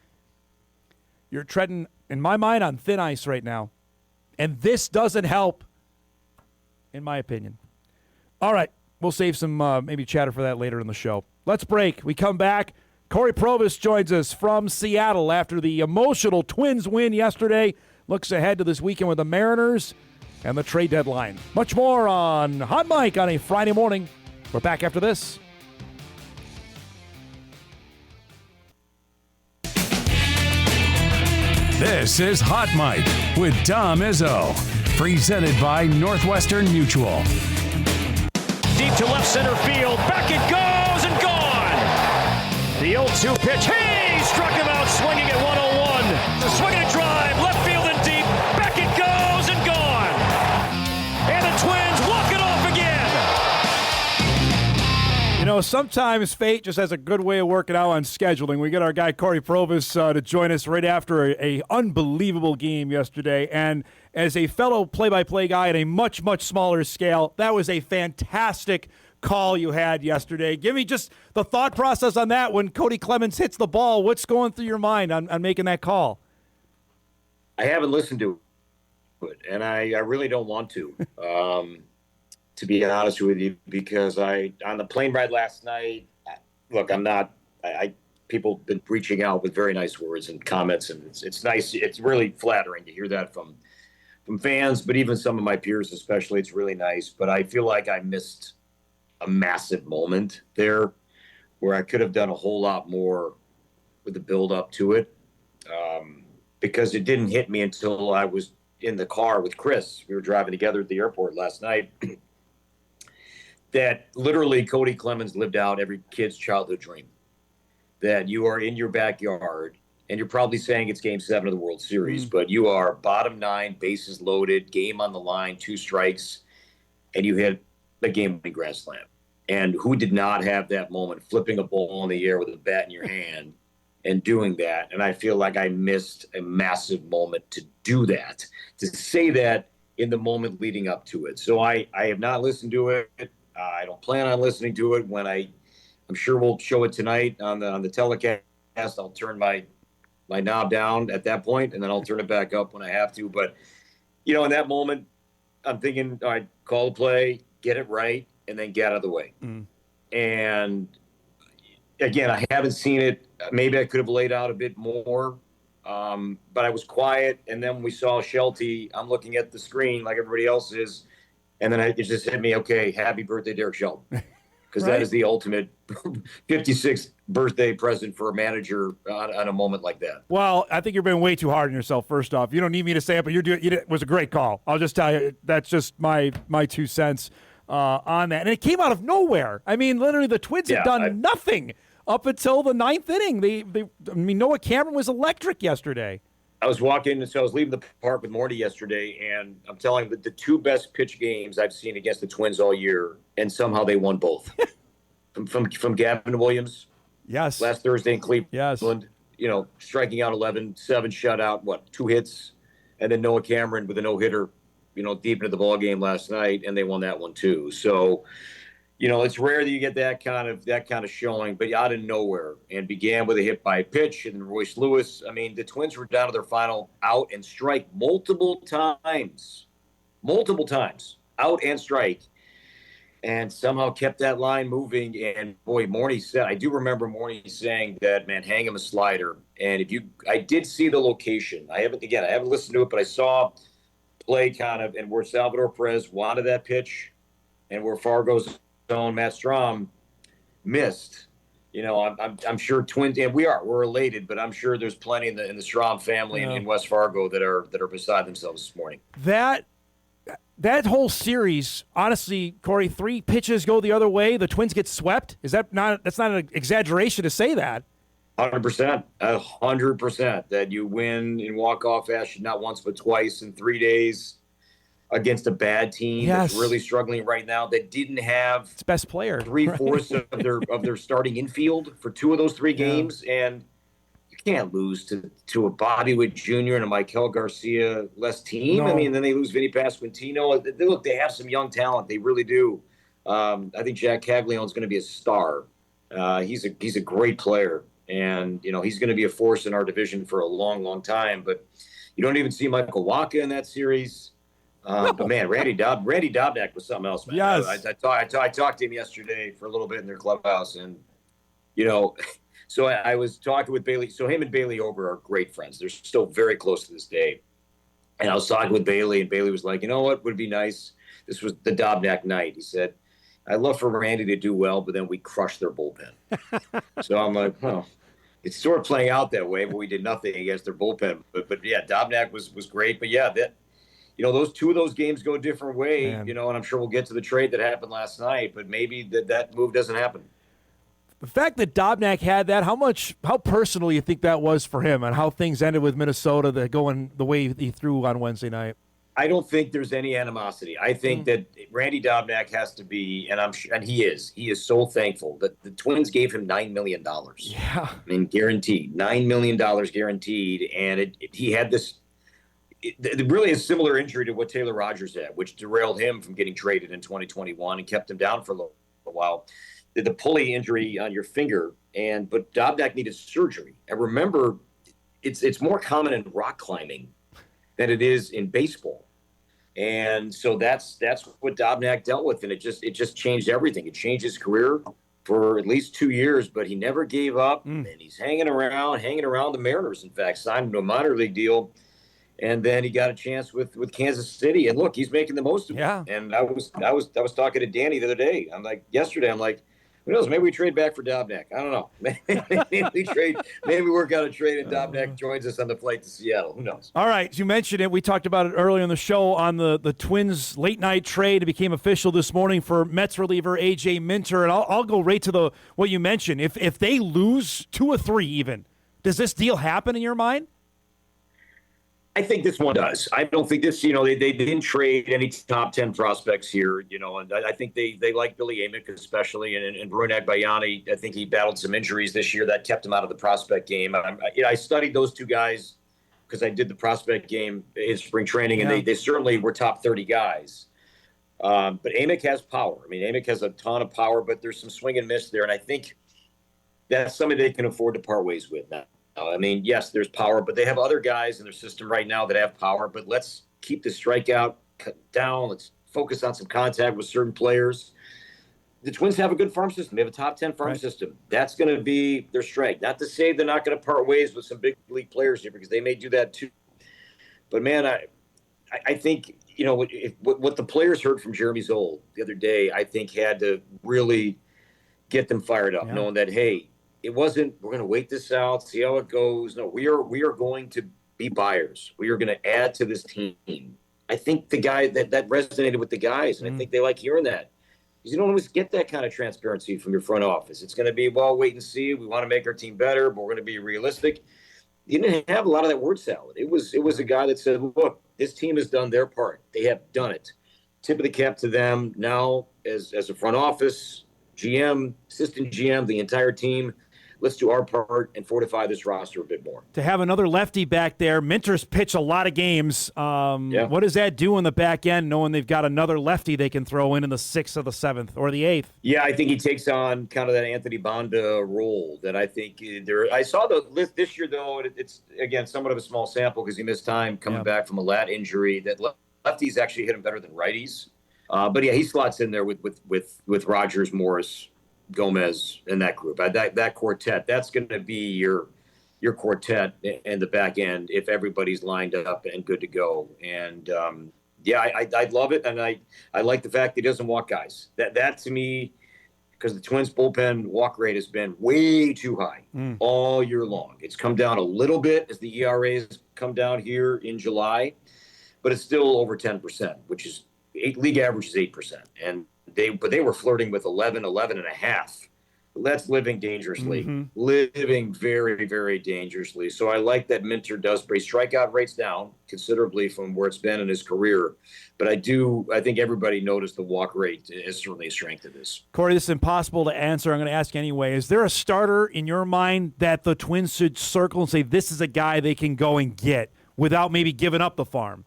You're treading, in my mind, on thin ice right now. And this doesn't help, in my opinion. All right, we'll save some maybe chatter for that later in the show. Let's break. We come back. Cory Provus joins us from Seattle after the emotional Twins win yesterday. Looks ahead to this weekend with the Mariners and the trade deadline. Much more on Hot Mic on a Friday morning. We're back after this. This is Hot Mic with Dom Izzo, presented by Northwestern Mutual. Deep to left center field, back it goes and gone. The 0-2 pitch, hey, struck him out swinging at 101. The swing and a drive, left field and deep, back it goes and gone. And the Twins walk it off again. You know, sometimes fate just has a good way of working out on scheduling. We get our guy Cory Provus to join us right after a unbelievable game yesterday. And as a fellow play-by-play guy at a much, much smaller scale, that was a fantastic call you had yesterday. Give me just the thought process on that when Cody Clemens hits the ball. What's going through your mind on making that call? I haven't listened to it, and I really don't want to be honest with you, because on the plane ride last night, look, people have been reaching out with very nice words and comments, and it's nice. It's really flattering to hear that from fans, but even some of my peers especially. It's really nice, but I feel like I missed a massive moment there where I could have done a whole lot more with the build up to it, because it didn't hit me until I was in the car with Chris. We were driving together at the airport last night. That literally Cody Clemens lived out every kid's childhood dream. That you are in your backyard, and you're probably saying it's Game 7 of the World Series, but you are bottom 9, bases loaded, game on the line, 2 strikes, and you hit a game-winning grand slam. And who did not have that moment, flipping a ball in the air with a bat in your hand and doing that. And I feel like I missed a massive moment to do that, to say that in the moment leading up to it. So I have not listened to it. I don't plan on listening to it. When I'm sure we'll show it tonight on the telecast. I'll turn my knob down at that point, and then I'll turn it back up when I have to. But, in that moment, I'm thinking, all right, call the play, get it right, and then get out of the way. And again, I haven't seen it. Maybe I could have laid out a bit more, but I was quiet. And then when we saw Shelty, I'm looking at the screen like everybody else is, and then it just hit me, okay, happy birthday, Derek Shelton. Because that is the ultimate 56th birthday present for a manager on a moment like that. Well, I think you're being way too hard on yourself, first off. You don't need me to say it, but it was a great call. I'll just tell you, that's just my 2 cents on that. And it came out of nowhere. I mean, literally, the Twins had done nothing up until the 9th inning. Noah Cameron was electric yesterday. I was leaving the park with Morty yesterday, and I'm telling you, the 2 best pitch games I've seen against the Twins all year, and somehow they won both. from Gavin Williams, yes, last Thursday in Cleveland, yes, striking out 11, 7 shutout, 2 hits, and then Noah Cameron with a no-hitter, deep into the ball game last night, and they won that one too. So, it's rare that you get that kind of showing, but out of nowhere, and began with a hit by pitch, and Royce Lewis. I mean, the Twins were down to their final out and strike multiple times, out and strike, and somehow kept that line moving. And boy, Morty said, I do remember Morty saying that, man, hang him a slider. And I did see the location. I haven't listened to it, but I saw play kind of, and where Salvador Perez wanted that pitch, and where Fargo's own Matt Strom missed. I'm sure Twins, and we're elated, but I'm sure there's plenty in the Strom family in West Fargo that are beside themselves this morning. That whole series, honestly, Corey, 3 pitches go the other way, the Twins get swept. That's not an exaggeration to say that. 100%, 100% that you win in walk-off fashion, not once but twice in 3 days against a bad team that's really struggling right now, that didn't have its best player 3/4 of their starting infield for 2 of those 3 games, and you can't lose to a Bobby Witt Jr. and a Michael Garcia-less team. No. I mean, then they lose Vinny Pasquantino. They have some young talent, they really do. I think Jack Caglione is going to be a star. He's a great player, and he's going to be a force in our division for a long, long time. But you don't even see Michael Wacha in that series. But man, Randy Dobnak was something else, man. Yes. I talked to him yesterday for a little bit in their clubhouse, and so I was talking with Bailey. So him and Bailey Ober are great friends. They're still very close to this day. And I was talking with Bailey, and Bailey was like, you know what would be nice? This was the Dobnak night. He said, I'd love for Randy to do well, but then we crushed their bullpen. So I'm like, well, it's sort of playing out that way, but we did nothing against their bullpen. But yeah, Dobnak was great. But yeah, those 2 of those games go a different way, and I'm sure we'll get to the trade that happened last night, but maybe that move doesn't happen. The fact that Dobnak had that, how personal you think that was for him, and how things ended with Minnesota going the way he threw on Wednesday night? I don't think there's any animosity. I think that Randy Dobnak has to be, and he is so thankful that the Twins gave him $9 million. Yeah. I mean, guaranteed, $9 million guaranteed, and he had this. It really is a similar injury to what Taylor Rogers had, which derailed him from getting traded in 2021 and kept him down for a little while. The pulley injury on your finger, but Dobnak needed surgery. And remember, it's more common in rock climbing than it is in baseball. And so that's what Dobnak dealt with, and it just changed everything. It changed his career for at least 2 years, but he never gave up, and he's hanging around the Mariners. In fact, signed to a minor league deal. And then he got a chance with Kansas City, and look, he's making the most of it. Yeah. And I was talking to Danny the other day. Yesterday, who knows? Maybe we trade back for Dobnak. I don't know. Maybe we work out a trade, and Dobnak joins us on the flight to Seattle. Who knows? All right, as you mentioned it, we talked about it earlier in the show on the Twins late night trade. It became official this morning for Mets reliever A.J. Minter, and I'll go right to what you mentioned. If they lose 2 or 3 even, does this deal happen in your mind? I think this one does. I don't think this, they didn't trade any top 10 prospects here, and I think they like Billy Amick especially, and Bruin Agbayani. I think he battled some injuries this year that kept him out of the prospect game. I studied those two guys because I did the prospect game in spring training, and they certainly were top 30 guys. But Amick has power. I mean, Amick has a ton of power, but there's some swing and miss there, and I think that's somebody they can afford to part ways with now. I mean, yes, there's power, but they have other guys in their system right now that have power. But let's keep the strikeout cut down. Let's focus on some contact with certain players. The Twins have a good farm system. They have a top 10 farm system. That's going to be their strength. Not to say they're not going to part ways with some big league players here, because they may do that too. But, man, I think, what the players heard from Jeremy Zoll the other day, I think had to really get them fired up, knowing that, hey, it wasn't, we're going to wait this out, see how it goes. No, we are going to be buyers. We are going to add to this team. I think the guy that resonated with the guys, and I think they like hearing that. Because you don't always get that kind of transparency from your front office. It's going to be, well, wait and see. We want to make our team better, but we're going to be realistic. You didn't have a lot of that word salad. It was a guy that said, look, this team has done their part. They have done it. Tip of the cap to them. Now, as a front office, GM, assistant GM, the entire team, let's do our part and fortify this roster a bit more. To have another lefty back there, Minter's pitched a lot of games. What does that do in the back end, knowing they've got another lefty they can throw in the 6th or the 7th or the 8th? Yeah, I think he takes on kind of that Anthony Banda role that I think there. I saw the list this year, though. It's, again, somewhat of a small sample because he missed time coming back from a lat injury. That lefties actually hit him better than righties. But, yeah, he slots in there with Rogers, Morris, Gomez in that group. That quartet, that's going to be your quartet in the back end if everybody's lined up and good to go. And I love it, and I like the fact that he doesn't walk guys. That to me, because the Twins bullpen walk rate has been way too high all year long. It's come down a little bit as the ERAs come down here in July, but it's still over 10%, which is league average is 8%, and they were flirting with 11 and a half. That's living dangerously, living very, very dangerously. So I like that Minter does bring strikeout rates down considerably from where it's been in his career. But I think everybody noticed the walk rate is certainly a strength of this. Cory, this is impossible to answer. I'm going to ask anyway. Is there a starter in your mind that the Twins should circle and say this is a guy they can go and get without maybe giving up the farm?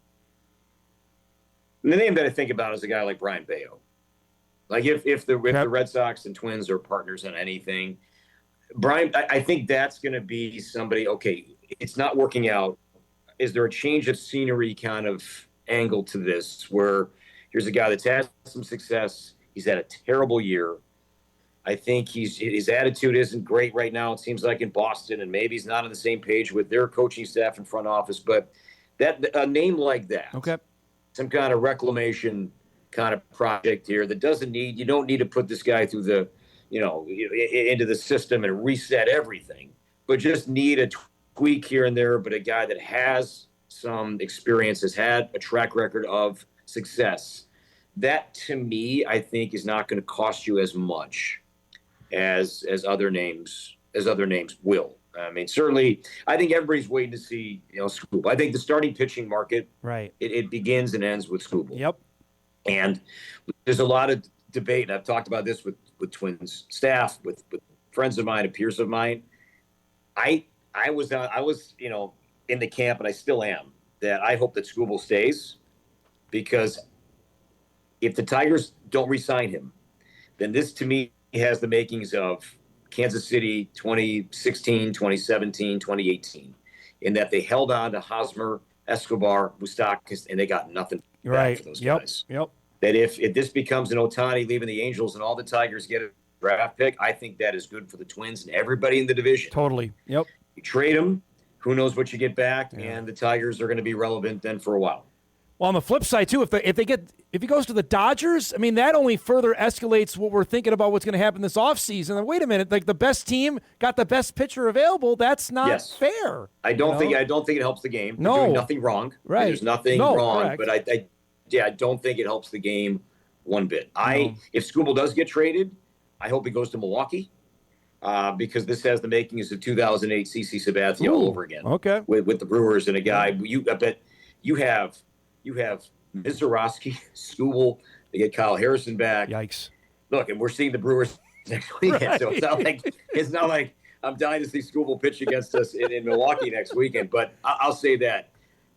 The name that I think about is a guy like Brian Bayo. Like if the Red Sox and Twins are partners on anything, Brian, I think that's going to be somebody, okay, it's not working out. Is there a change of scenery kind of angle to this where here's a guy that's had some success. He's had a terrible year. I think his attitude isn't great right now. It seems like in Boston, and maybe he's not on the same page with their coaching staff and front office, but a name like that, some kind of reclamation kind of project here that you don't need to put this guy through the, into the system and reset everything, but just need a tweak here and there. But a guy that has some experience, has had a track record of success. That to me, I think is not going to cost you as much as other names will. I mean, certainly, I think everybody's waiting to see, Skubal. I think the starting pitching market, it begins and ends with Skubal. Yep. And there's a lot of debate, and I've talked about this with Twins staff, with friends of mine and peers of mine. I was in the camp, and I still am, that I hope that Skubal stays, because if the Tigers don't re-sign him, then this to me has the makings of Kansas City 2016, 2017, 2018, in that they held on to Hosmer, Escobar, Moustakas, and they got nothing back for those guys. Yep. That if this becomes an Ohtani leaving the Angels and all the Tigers get a draft pick, I think that is good for the Twins and everybody in the division. Totally. Yep. You trade him, who knows what you get back, and the Tigers are going to be relevant then for a while. Well, on the flip side, too, if he goes to the Dodgers, I mean, that only further escalates what we're thinking about what's going to happen this offseason. And wait a minute, like the best team got the best pitcher available. That's not fair. I don't think it helps the game. No. They're doing nothing wrong. Right. There's nothing wrong. Correct. But I don't think it helps the game one bit. If Skubal does get traded, I hope he goes to Milwaukee. because this has the makings of 2008 CC Sabathia all over again. Okay. With the Brewers and a guy. I bet you have Mizorowski, Skubal. They get Kyle Harrison back. Yikes. Look, and we're seeing the Brewers next weekend, right. So it's not like I'm dying to see Skubal pitch against us in Milwaukee next weekend. But I'll say that,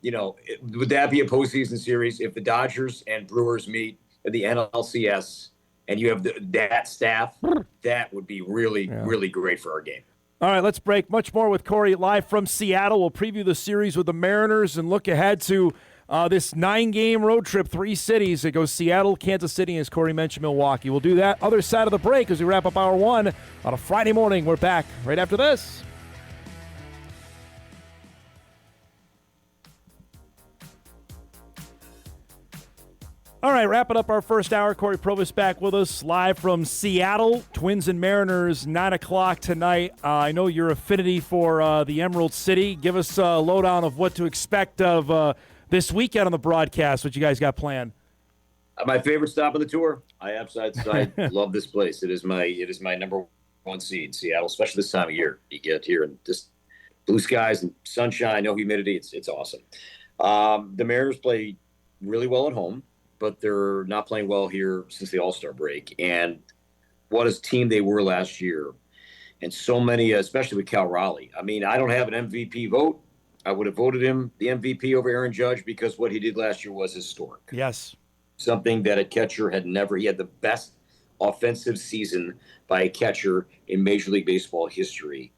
would that be a postseason series if the Dodgers and Brewers meet at the NLCS and you have that staff? That would be really, really great for our game. All right, let's break. Much more with Cory live from Seattle. We'll preview the series with the Mariners and look ahead to this 9-game road trip, 3 cities. It goes Seattle, Kansas City, as Cory mentioned, Milwaukee. We'll do that other side of the break as we wrap up hour 1 on a Friday morning. We're back right after this. All right, wrapping up our first hour. Cory Provus back with us live from Seattle. Twins and Mariners, 9 o'clock tonight. I know your affinity for the Emerald City. Give us a lowdown of what to expect of this weekend on the broadcast. What you guys got planned? My favorite stop on the tour. I love this place. It is my number 1 seed, Seattle, especially this time of year. You get here and just blue skies and sunshine, no humidity. It's awesome. The Mariners play really well at home, but they're not playing well here since the All-Star break. And what a team they were last year. And so many, especially with Cal Raleigh. I mean, I don't have an MVP vote. I would have voted him the MVP over Aaron Judge because what he did last year was historic. Yes. Something that a catcher had never. He had the best offensive season by a catcher in Major League Baseball history.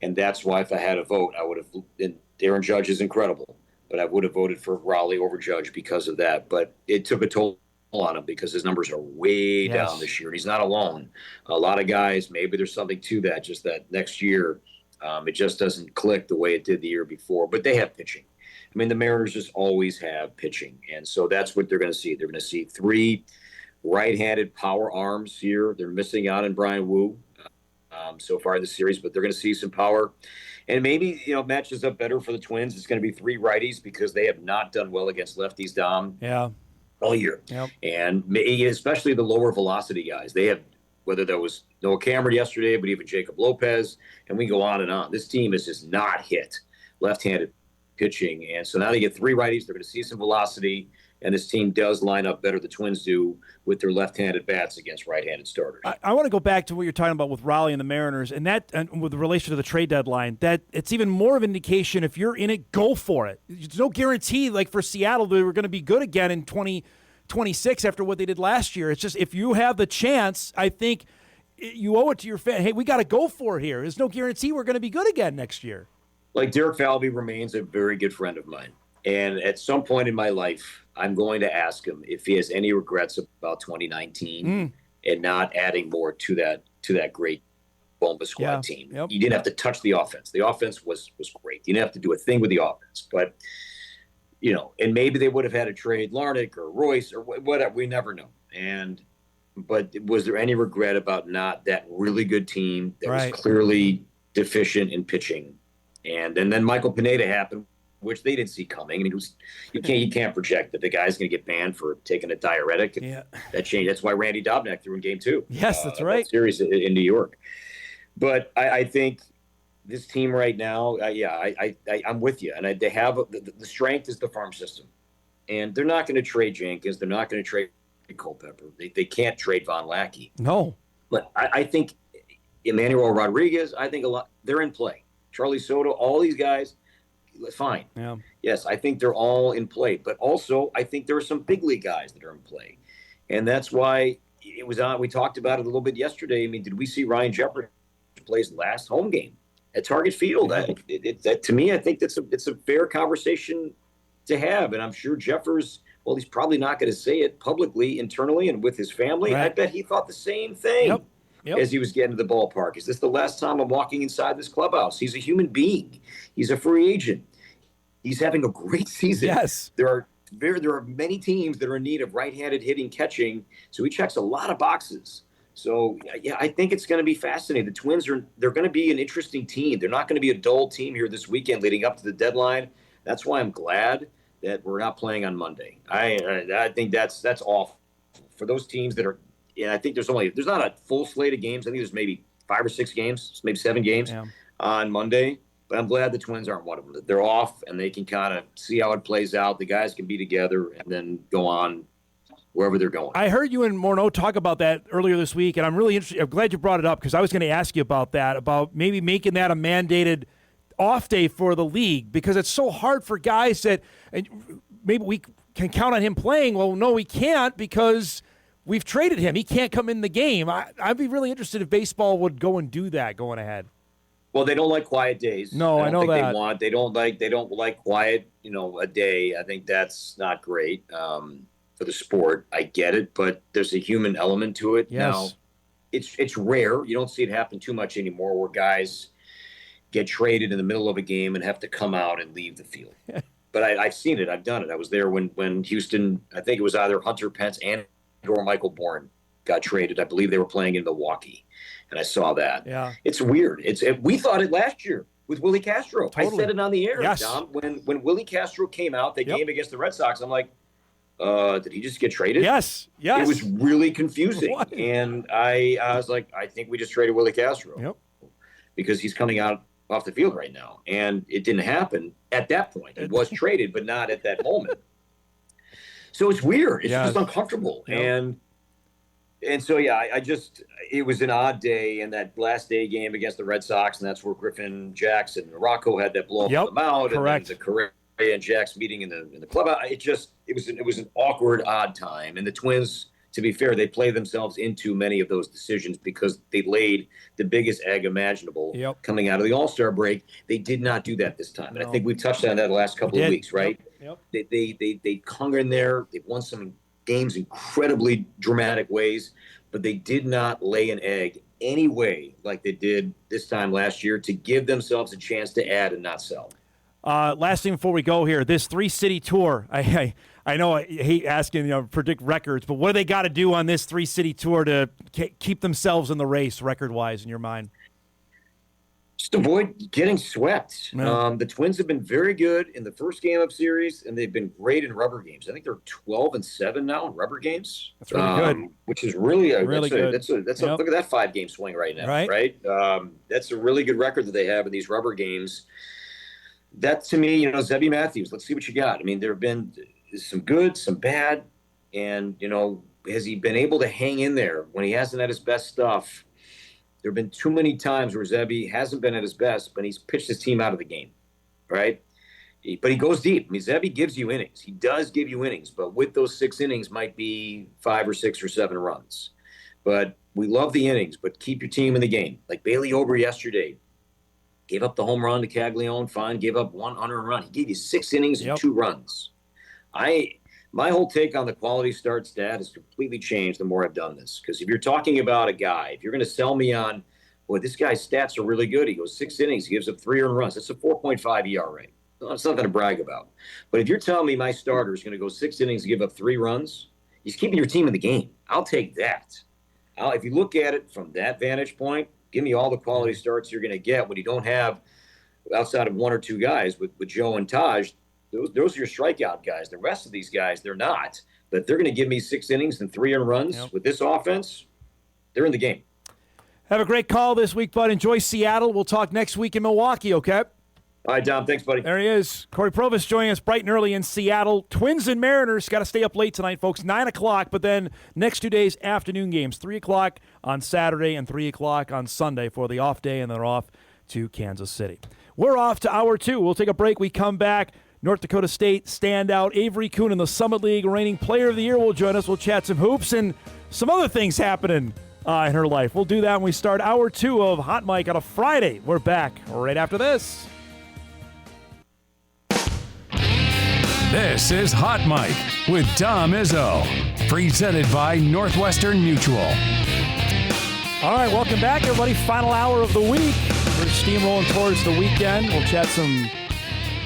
And that's why if I had a vote, I would have. And Aaron Judge is incredible, but I would have voted for Raleigh over Judge because of that. But it took a toll on him because his numbers are way down this year. He's not alone. A lot of guys, maybe there's something to that, just that next year. It just doesn't click the way it did the year before. But they have pitching. I mean, the Mariners just always have pitching. And so that's what they're going to see. They're going to see 3 right-handed power arms here. They're missing out on Brian Wu so far in the series, but they're going to see some power. And maybe, matches up better for the Twins. It's going to be 3 righties because they have not done well against lefties, Dom. Yeah. All year. Yep. And especially the lower velocity guys. They have, whether that was Noah Cameron yesterday, but even Jacob Lopez, and we go on and on. This team is just not hit left-handed pitching. And so now they get 3 righties. They're going to see some velocity, and this team does line up better, the Twins do, with their left-handed bats against right-handed starters. I want to go back to what you're talking about with Raleigh and the Mariners, and with relation to the trade deadline, that it's even more of an indication if you're in it, go for it. There's no guarantee, like for Seattle, they were going to be good again in 2026 after what they did last year. It's just if you have the chance, I think you owe it to your fan. Hey, we got to go for it here. There's no guarantee we're going to be good again next year. Like Derek Falvey remains a very good friend of mine. And at some point in my life, I'm going to ask him if he has any regrets about 2019 and not adding more to that great Bomba squad team. Yep. You didn't have to touch the offense. The offense was great. You didn't have to do a thing with the offense. But, and maybe they would have had to trade Larnach or Royce or whatever. We never know. But was there any regret about not that really good team that was clearly deficient in pitching? And then Michael Pineda happened, which they didn't see coming. I mean, you can't project that the guy's going to get banned for taking a diuretic. Yeah, that changed. That's why Randy Dobnak threw in Game 2. Yes, that's right. That series in New York. But I think this team right now, I'm with you. And they have the strength is the farm system, and they're not going to trade Jenkins. They're not going to trade Culpepper. They can't trade Von Lackey. No. But I think Emmanuel Rodriguez, I think a lot, they're in play. Charlie Soto, all these guys, fine. Yeah. Yes, I think they're all in play. But also, I think there are some big league guys that are in play. And that's why it was on. We talked about it a little bit yesterday. I mean, did we see Ryan Jefferson play his last home game at Target Field? To me, I think it's a fair conversation to have. And I'm sure Jeffers, well, he's probably not going to say it publicly, internally, and with his family. Right. I bet he thought the same thing as he was getting to the ballpark. Is this the last time I'm walking inside this clubhouse? He's a human being. He's a free agent. He's having a great season. Yes. There are many teams that are in need of right-handed hitting, catching, so he checks a lot of boxes. So, I think it's going to be fascinating. The Twins they're going to be an interesting team. They're not going to be a dull team here this weekend leading up to the deadline. That's why I'm glad that we're not playing on Monday. I think that's awful for those teams that are. And I think there's not a full slate of games. I think there's maybe 5 or 6 games, maybe 7 games on Monday. But I'm glad the Twins aren't one of them. They're off, and they can kind of see how it plays out. The guys can be together and then go on wherever they're going. I heard you and Morneau talk about that earlier this week, and I'm really interested. I'm glad you brought it up because I was going to ask you about that, about maybe making that a mandated off day for the league, because it's so hard for guys that maybe we can count on him playing. Well, no, we can't because we've traded him. He can't come in the game. I'd be really interested if baseball would go and do that going ahead. Well, they don't like quiet days. No, I know that. They don't like quiet, a day. I think that's not great for the sport. I get it, but there's a human element to it. Yes. Now, it's rare. You don't see it happen too much anymore where guys get traded in the middle of a game and have to come out and leave the field. But I've seen it. I've done it. I was there when Houston, I think it was either Hunter Pence or Michael Bourne got traded. I believe they were playing in Milwaukee, and I saw that. Yeah, it's weird. We thought it last year with Willie Castro. Totally. I said it on the air, yes. Dom. When Willie Castro came out, the game against the Red Sox, I'm like, did he just get traded? Yes. It was really confusing, and I was like, I think we just traded Willie Castro because he's coming out off the field right now, and it didn't happen at that point. It was traded, but not at that moment. So it's weird. It's just uncomfortable, and so it was an odd day, and that last day game against the Red Sox, and that's where Griffin, Jackson, and Rocco had that blow up them out, correct. And then the Correa and Jack's meeting in the club. It was an awkward, odd time, and the Twins, to be fair, they play themselves into many of those decisions because they laid the biggest egg imaginable coming out of the All-Star break. They did not do that this time. And I think we've touched on that the last couple of weeks, right? Yep. They hung in there. They've won some games incredibly dramatic ways, but they did not lay an egg any way like they did this time last year to give themselves a chance to add and not sell. Last thing before we go here, this 3-city tour, I know I hate asking, predict records, but what do they got to do on this 3-city tour to keep themselves in the race record-wise in your mind? Just avoid getting swept. The Twins have been very good in the first game of series, and they've been great in rubber games. I think they're 12-7 now in rubber games. That's really good. Which is really good. Look at that 5-game swing right now. Right? That's a really good record that they have in these rubber games. That, to me, Zebby Matthews, let's see what you got. I mean, there have been some good, some bad, and, has he been able to hang in there when he hasn't had his best stuff? There have been too many times where Zebby hasn't been at his best, but he's pitched his team out of the game, right? But he goes deep. I mean, Zebby gives you innings. He does give you innings, but with those 6 innings might be 5 or 6 or 7 runs. But we love the innings, but keep your team in the game. Like Bailey Ober yesterday. Gave up the home run to Caglione, fine. Gave up 1 unearned run. He gave you 6 innings and 2 runs. My whole take on the quality start stat has completely changed the more I've done this. Because if you're talking about a guy, if you're going to sell me on, boy, this guy's stats are really good. He goes 6 innings. He gives up 3 earned runs. That's a 4.5 ERA. That's nothing to brag about. But if you're telling me my starter is going to go 6 innings and give up 3 runs, he's keeping your team in the game. I'll take that. If you look at it from that vantage point, give me all the quality starts you're going to get when you don't have, outside of 1 or 2 guys with Joe and Taj, those are your strikeout guys. The rest of these guys, they're not. But if they're going to give me 6 innings and 3 earned runs with this offense, they're in the game. Have a great call this week, bud. Enjoy Seattle. We'll talk next week in Milwaukee, okay? All right, Dom. Thanks, buddy. There he is. Cory Provus joining us bright and early in Seattle. Twins and Mariners. Got to stay up late tonight, folks. 9 o'clock, but then next 2 days, afternoon games. 3 o'clock on Saturday and 3 o'clock on Sunday for the off day, and then they're off to Kansas City. We're off to hour 2. We'll take a break. We come back. North Dakota State standout Avery Koenen, the Summit League reigning Player of the Year, will join us. We'll chat some hoops and some other things happening in her life. We'll do that when we start hour 2 of Hot Mic on a Friday. We're back right after this. This is Hot Mic with Dom Izzo, presented by Northwestern Mutual. All right, welcome back, everybody. Final hour of the week. We're steamrolling towards the weekend. We'll chat some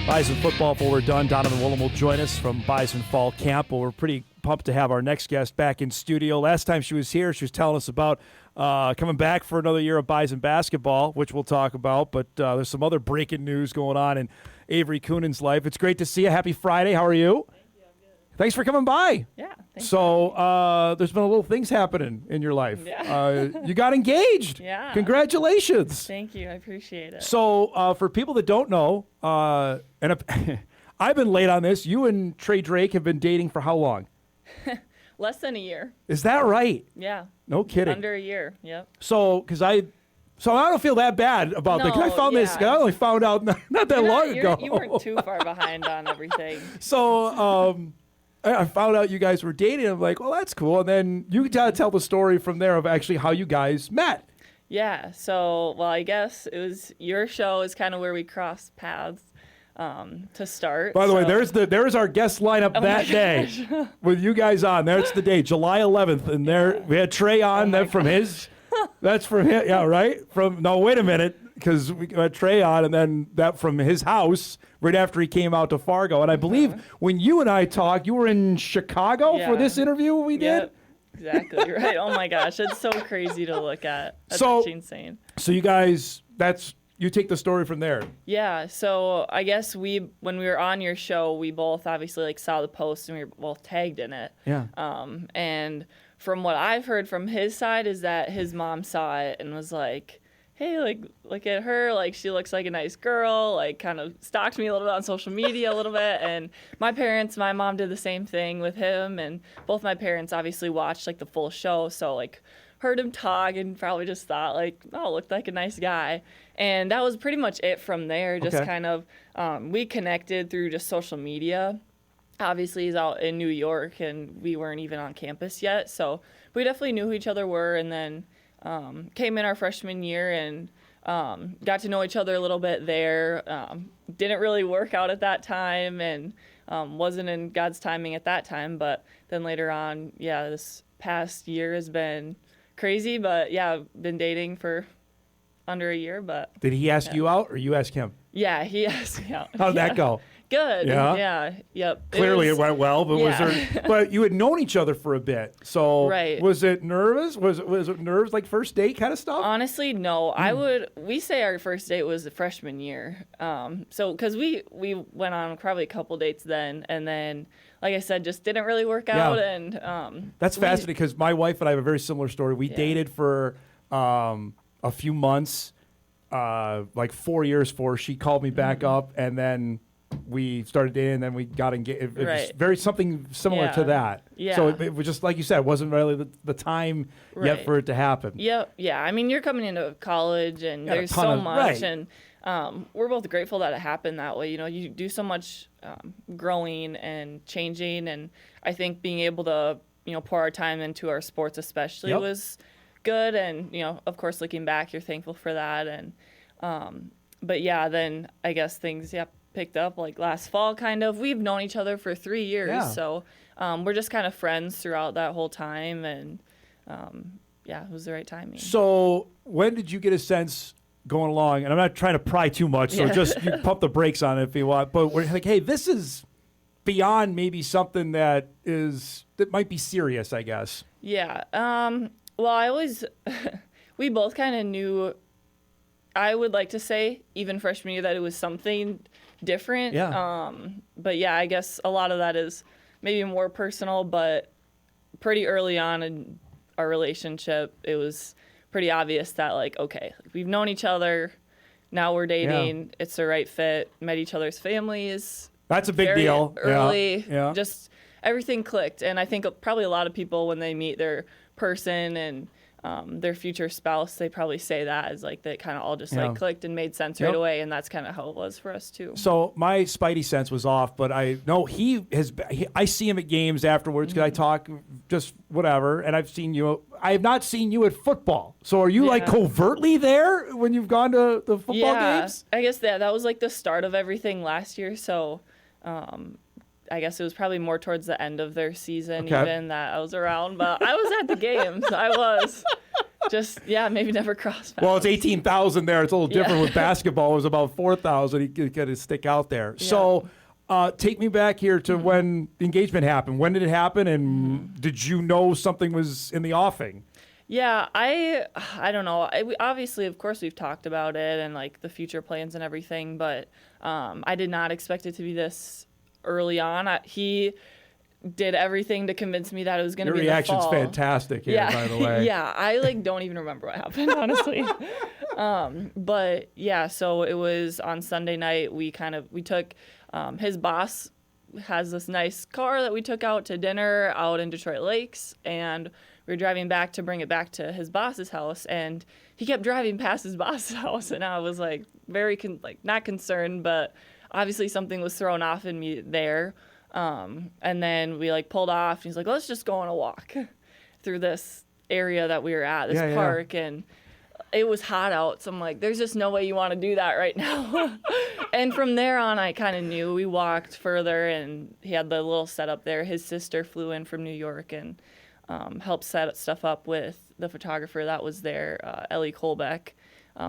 Bison football before we're done. Donovan Woolen will join us from Bison Fall Camp. Well, we're pretty pumped to have our next guest back in studio. Last time she was here, she was telling us about coming back for another year of Bison basketball, which we'll talk about. But there's some other breaking news going on in Avery Koenen's life. It's great to see you. Happy Friday. How are you? Thank you. I'm good. Thanks for coming by. Yeah. So there's been a little things happening in your life. Yeah. You got engaged. Yeah. Congratulations. Thank you. I appreciate it. So for people that don't know, and I've been late on this. You and Trey Drake have been dating for how long? Less than a year. Is that right? Yeah. No kidding. Under a year. Yep. So I don't feel that bad about that. 'Cause I found this. I only found out not that long ago. You weren't too far behind on everything. So I found out you guys were dating. I'm like, well, that's cool. And then you got to tell the story from there of actually how you guys met. Yeah. So, well, I guess it was your show is kind of where we crossed paths to start. By the way, there's our guest lineup that day with you guys on. There's the day, July 11th, and there we had Trey on. That's from his. Yeah, right. Wait a minute, because we had Trey on, and then that from his house right after he came out to Fargo. And I believe when you and I talked, you were in Chicago for this interview we did. Yep. Exactly right. Oh my gosh, it's so crazy to look at. That's actually insane. So you guys, you take the story from there. Yeah. So I guess when we were on your show, we both obviously saw the post and we were both tagged in it. Yeah. And from what I've heard from his side is that his mom saw it and was like, hey, look at her, she looks like a nice girl, kind of stalked me a little bit on social media a little bit. And my mom did the same thing with him, and both my parents obviously watched the full show, so heard him talk and probably just thought looked like a nice guy. And that was pretty much it from there. Just kind of we connected through just social media. Obviously he's out in New York and we weren't even on campus yet, so we definitely knew who each other were. And then came in our freshman year and got to know each other a little bit there. Didn't really work out at that time and wasn't in God's timing at that time. But then later on, this past year has been crazy. But been dating for under a year. But did he ask you out or you ask him? Yeah, he asked me out. How'd that go? Good. Yeah. Yep. Clearly it went well, but was there? But you had known each other for a bit, so was it nervous? Was it nerves first date kind of stuff? Honestly, no. We say our first date was the freshman year. So because we went on probably a couple dates then, and then like I said, just didn't really work out. And that's fascinating because my wife and I have a very similar story. We dated for a few months, 4 years. She called me back up, and then we started dating, and then we got engaged. It was very something similar to that. Yeah. So it was just like you said, it wasn't really the time yet for it to happen. Yep. Yeah. I mean, you're coming into college, and there's so much, and we're both grateful that it happened that way. You do so much growing and changing, and I think being able to pour our time into our sports especially was good. And of course, looking back, you're thankful for that. And but then I guess things picked up last fall kind of. We've known each other for 3 years, so we're just kind of friends throughout that whole time. And it was the right timing. So when did you get a sense going along, and I'm not trying to pry too much, so just you pump the brakes on it if you want, but we're hey, this is beyond maybe something that might be serious, I guess. Well, we both kind of knew, I would like to say even freshman year, that it was something different. But I guess a lot of that is maybe more personal, but pretty early on in our relationship, it was pretty obvious that we've known each other, now we're dating, it's the right fit, met each other's families. That's a big deal. Early, just everything clicked. And I think probably a lot of people, when they meet their person and their future spouse, they probably say that as that kind of all just clicked and made sense right away, and that's kind of how it was for us too. So my spidey sense was off, but I know I see him at games afterwards because I talk just whatever, and I've seen you. I have not seen you at football. So are you covertly there when you've gone to the football games? I guess that was the start of everything last year. So I guess it was probably more towards the end of their season even that I was around, but I was at the games. I was just, maybe never crossed paths. Well, it's 18,000 there. It's a little different with basketball. It was about 4,000. He got to stick out there. Yeah. So take me back here to when the engagement happened. When did it happen, and did you know something was in the offing? Yeah, I don't know. Obviously, of course, we've talked about it and the future plans and everything, but I did not expect it to be this early on. did everything to convince me that it was going to be Your reaction's the fall. fantastic here, by the way. Yeah, I don't even remember what happened, honestly. But yeah, so it was on Sunday night. We took his boss has this nice car that we took out to dinner out in Detroit Lakes, and we were driving back to bring it back to his boss's house, and he kept driving past his boss's house, and I was very not concerned, but obviously something was thrown off in me there. And then we pulled off, and he's like, let's just go on a walk through this area that we were at, this park, and it was hot out, so I'm like, there's just no way you want to do that right now. And from there on, I kind of knew. We walked further, and he had the little setup there. His sister flew in from New York and helped set stuff up with the photographer that was there, Ellie Kolbeck,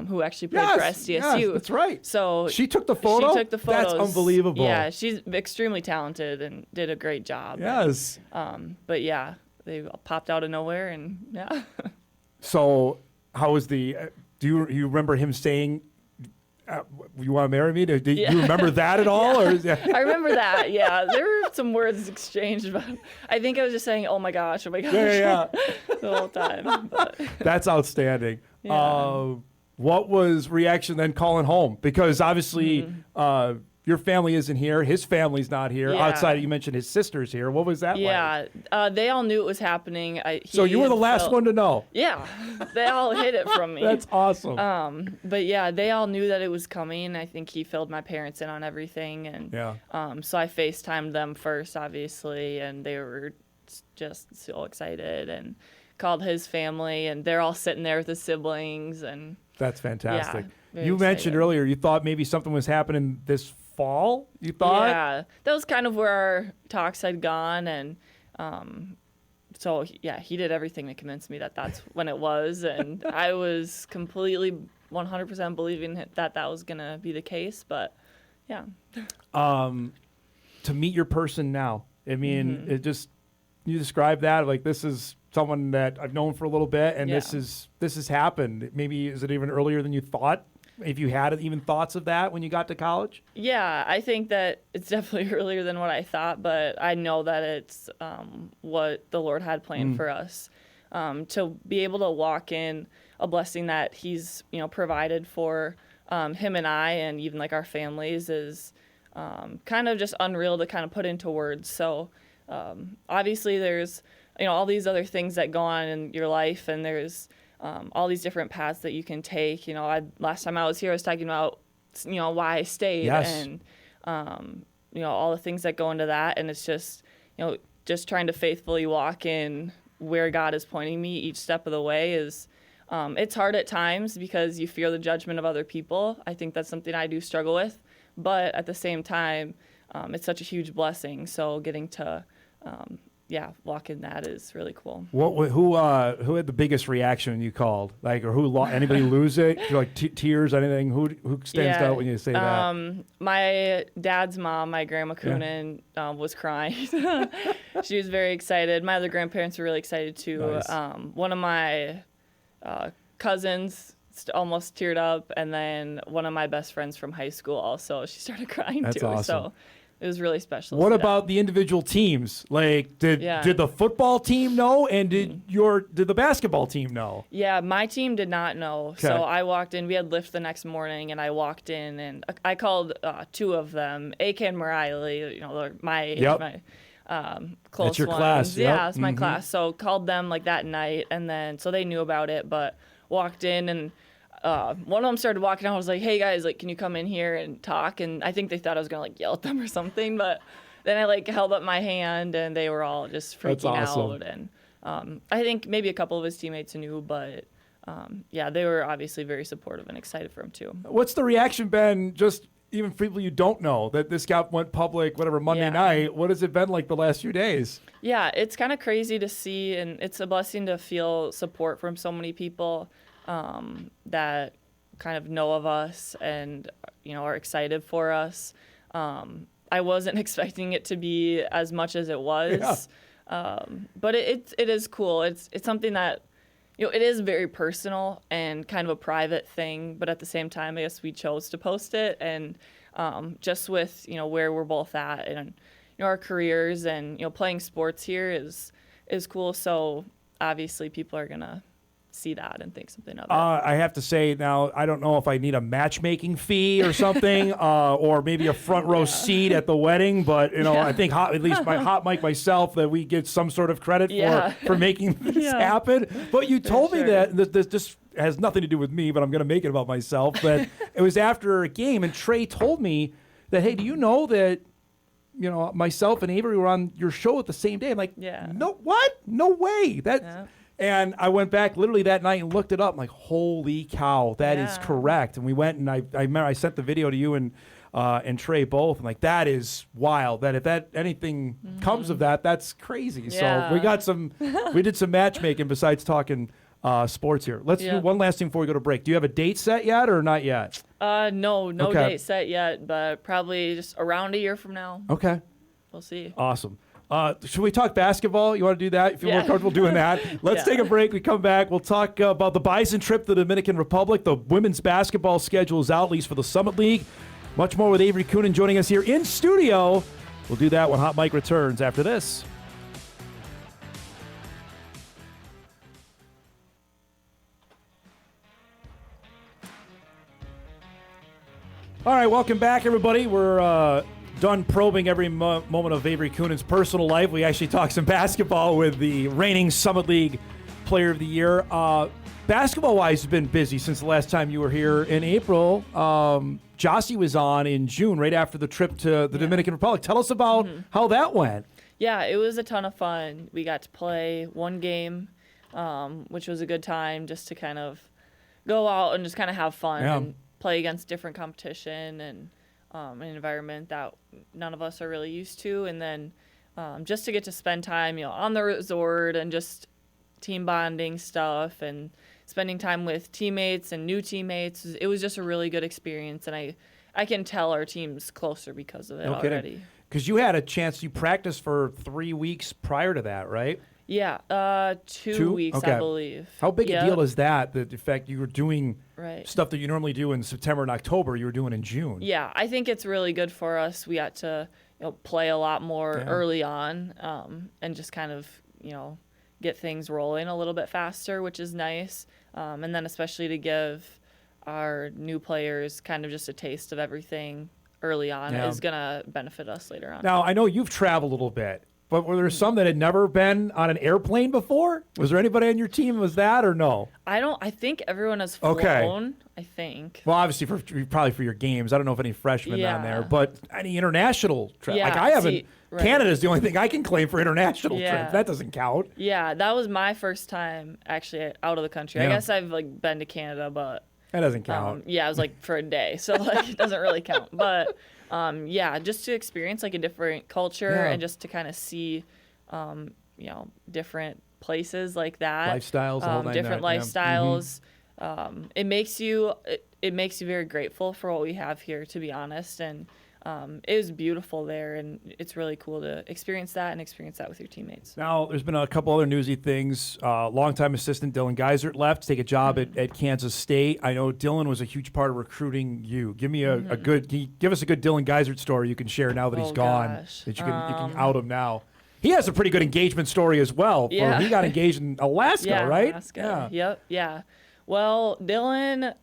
who actually played for SDSU. Yes, that's right. So she took the photo? She took the photos. That's unbelievable. Yeah, she's extremely talented and did a great job. Yes. But yeah, they popped out of nowhere, and yeah. So how was do you remember him saying, you want to marry me? Do you remember that at all? Yeah. I remember that, yeah. There were some words exchanged, but I think I was just saying, oh my gosh, Yeah. the whole time. But. That's outstanding. Yeah. What was reaction then calling home? Because obviously your family isn't here. His family's not here. Yeah. Outside, you mentioned his sister's here. What was that like? Yeah, they all knew it was happening. So you were the last one to know? Yeah, they all hid it from me. That's awesome. But yeah, they all knew that it was coming. I think he filled my parents in on everything. And so I FaceTimed them first, obviously, and they were just so excited, and called his family, and they're all sitting there with his siblings. And that's fantastic. Yeah, you mentioned earlier you thought maybe something was happening this fall, you thought? Yeah, that was kind of where our talks had gone, and so yeah, he did everything to convince me that that's when it was, and I was completely 100% believing that was going to be the case, but yeah. To meet your person now, I mean, it just, you describe that, this is someone that I've known for a little bit, and this has happened. Maybe, is it even earlier than you thought? If you had even thoughts of that when you got to college? Yeah, I think that it's definitely earlier than what I thought, but I know that it's what the Lord had planned for us. To be able to walk in a blessing that He's provided for him and I, and even our families, is kind of just unreal to kind of put into words. So obviously there's all these other things that go on in your life, and there's all these different paths that you can take. Last time I was here, I was talking about, why I stayed, and, all the things that go into that. And it's just, just trying to faithfully walk in where God is pointing me each step of the way is, it's hard at times because you fear the judgment of other people. I think that's something I do struggle with, but at the same time, it's such a huge blessing. So getting to, walk in that is really cool. Who had the biggest reaction when you called? Or anybody lose it? Tears, anything? Who stands out when you say that? My dad's mom, my grandma Koenen, was crying. She was very excited. My other grandparents were really excited too. Nice. One of my cousins almost teared up, and then one of my best friends from high school also, she started crying. That's too. Awesome. So it was really special. What about the individual teams? Did the football team know, and did the basketball team know? Yeah, my team did not know. Okay. So I walked in. We had lift the next morning, and I walked in, and I called two of them, AK and Mariley. My close That's your ones. Class. Yep. Yeah, it's my class. So called them that night, and then so they knew about it, but walked in and. One of them started walking out. I was like, hey guys, can you come in here and talk? And I think they thought I was going to yell at them or something, but then I held up my hand, and they were all just freaking out. And I think maybe a couple of his teammates knew, but they were obviously very supportive and excited for him too. What's the reaction been, just even for people you don't know, that this went public, Monday night? What has it been like the last few days? Yeah, it's kind of crazy to see, and it's a blessing to feel support from so many people that kind of know of us and are excited for us. I wasn't expecting it to be as much as it was, but it is cool. It's something that it is very personal and kind of a private thing, but at the same time, I guess we chose to post it, and just with where we're both at, and our careers, and playing sports here is cool. So obviously people are gonna see that and think something of it. I have to say now, I don't know if I need a matchmaking fee or something, or maybe a front row seat at the wedding. But I think at least my Hot Mike myself that we get some sort of credit for making this happen. But you told me that this has nothing to do with me, but I'm going to make it about myself. But it was after a game, and Trey told me that, hey, do you know that myself and Avery were on your show at the same day? I'm like, no, what? No way. And I went back literally that night and looked it up. I'm like, holy cow, that is correct. And we went, and I remember I sent the video to you and Trey both. I'm like, that is wild. That if anything comes of that, that's crazy. Yeah. So we did some matchmaking besides talking sports here. Let's do one last thing before we go to break. Do you have a date set yet or not yet? No date set yet, but probably just around a year from now. Okay. We'll see. Awesome. Should we talk basketball? You want to do that? If you're more comfortable doing that. Let's take a break. We come back. We'll talk about the Bison trip to the Dominican Republic. The women's basketball schedule is out, at least for the Summit League. Much more with Avery Koenen joining us here in studio. We'll do that when Hot Mike returns after this. All right, welcome back, everybody. We're done probing every moment of Avery Koenen's personal life. We actually talked some basketball with the reigning Summit League Player of the Year. Basketball-wise, has been busy since the last time you were here in April. Jossie was on in June, right after the trip to the Dominican Republic. Tell us about how that went. Yeah, it was a ton of fun. We got to play one game, which was a good time just to kind of go out and just kind of have fun and play against different competition and an environment that none of us are really used to. And then just to get to spend time, on the resort and just team bonding stuff and spending time with teammates and new teammates. It was just a really good experience, and I can tell our team's closer because of it already. Because you had a chance, you practiced for 3 weeks prior to that, right? Yeah, 2 weeks, I believe. How big a deal is that, the fact you were doing stuff that you normally do in September and October, you were doing in June? Yeah, I think it's really good for us. We got to play a lot more early on and just kind of, get things rolling a little bit faster, which is nice. And then especially to give our new players kind of just a taste of everything early on is going to benefit us later on. Now, I know you've traveled a little bit, but were there some that had never been on an airplane before? Was there anybody on your team was that or no? I think everyone has flown, I think. Well, obviously, probably for your games. I don't know if any freshmen on there, but any international trip. Like I haven't. Canada's the only thing I can claim for international trips. That doesn't count. Yeah, that was my first time actually out of the country. I guess I've been to Canada, but that doesn't count. It was for a day, so it doesn't really count. But just to experience a different culture and just to kind of see, different places like that, lifestyles, different lifestyles. It makes you very grateful for what we have here, to be honest, and. It was beautiful there, and it's really cool to experience that with your teammates. Now, there's been a couple other newsy things. Longtime assistant Dylan Geisert left to take a job at Kansas State. I know Dylan was a huge part of recruiting you. Give me give us a good Dylan Geisert story you can share now that he's gone. That you can out him now. He has a pretty good engagement story as well. Yeah. He got engaged in Alaska, right? Alaska. Yep. Yeah. Well, Dylan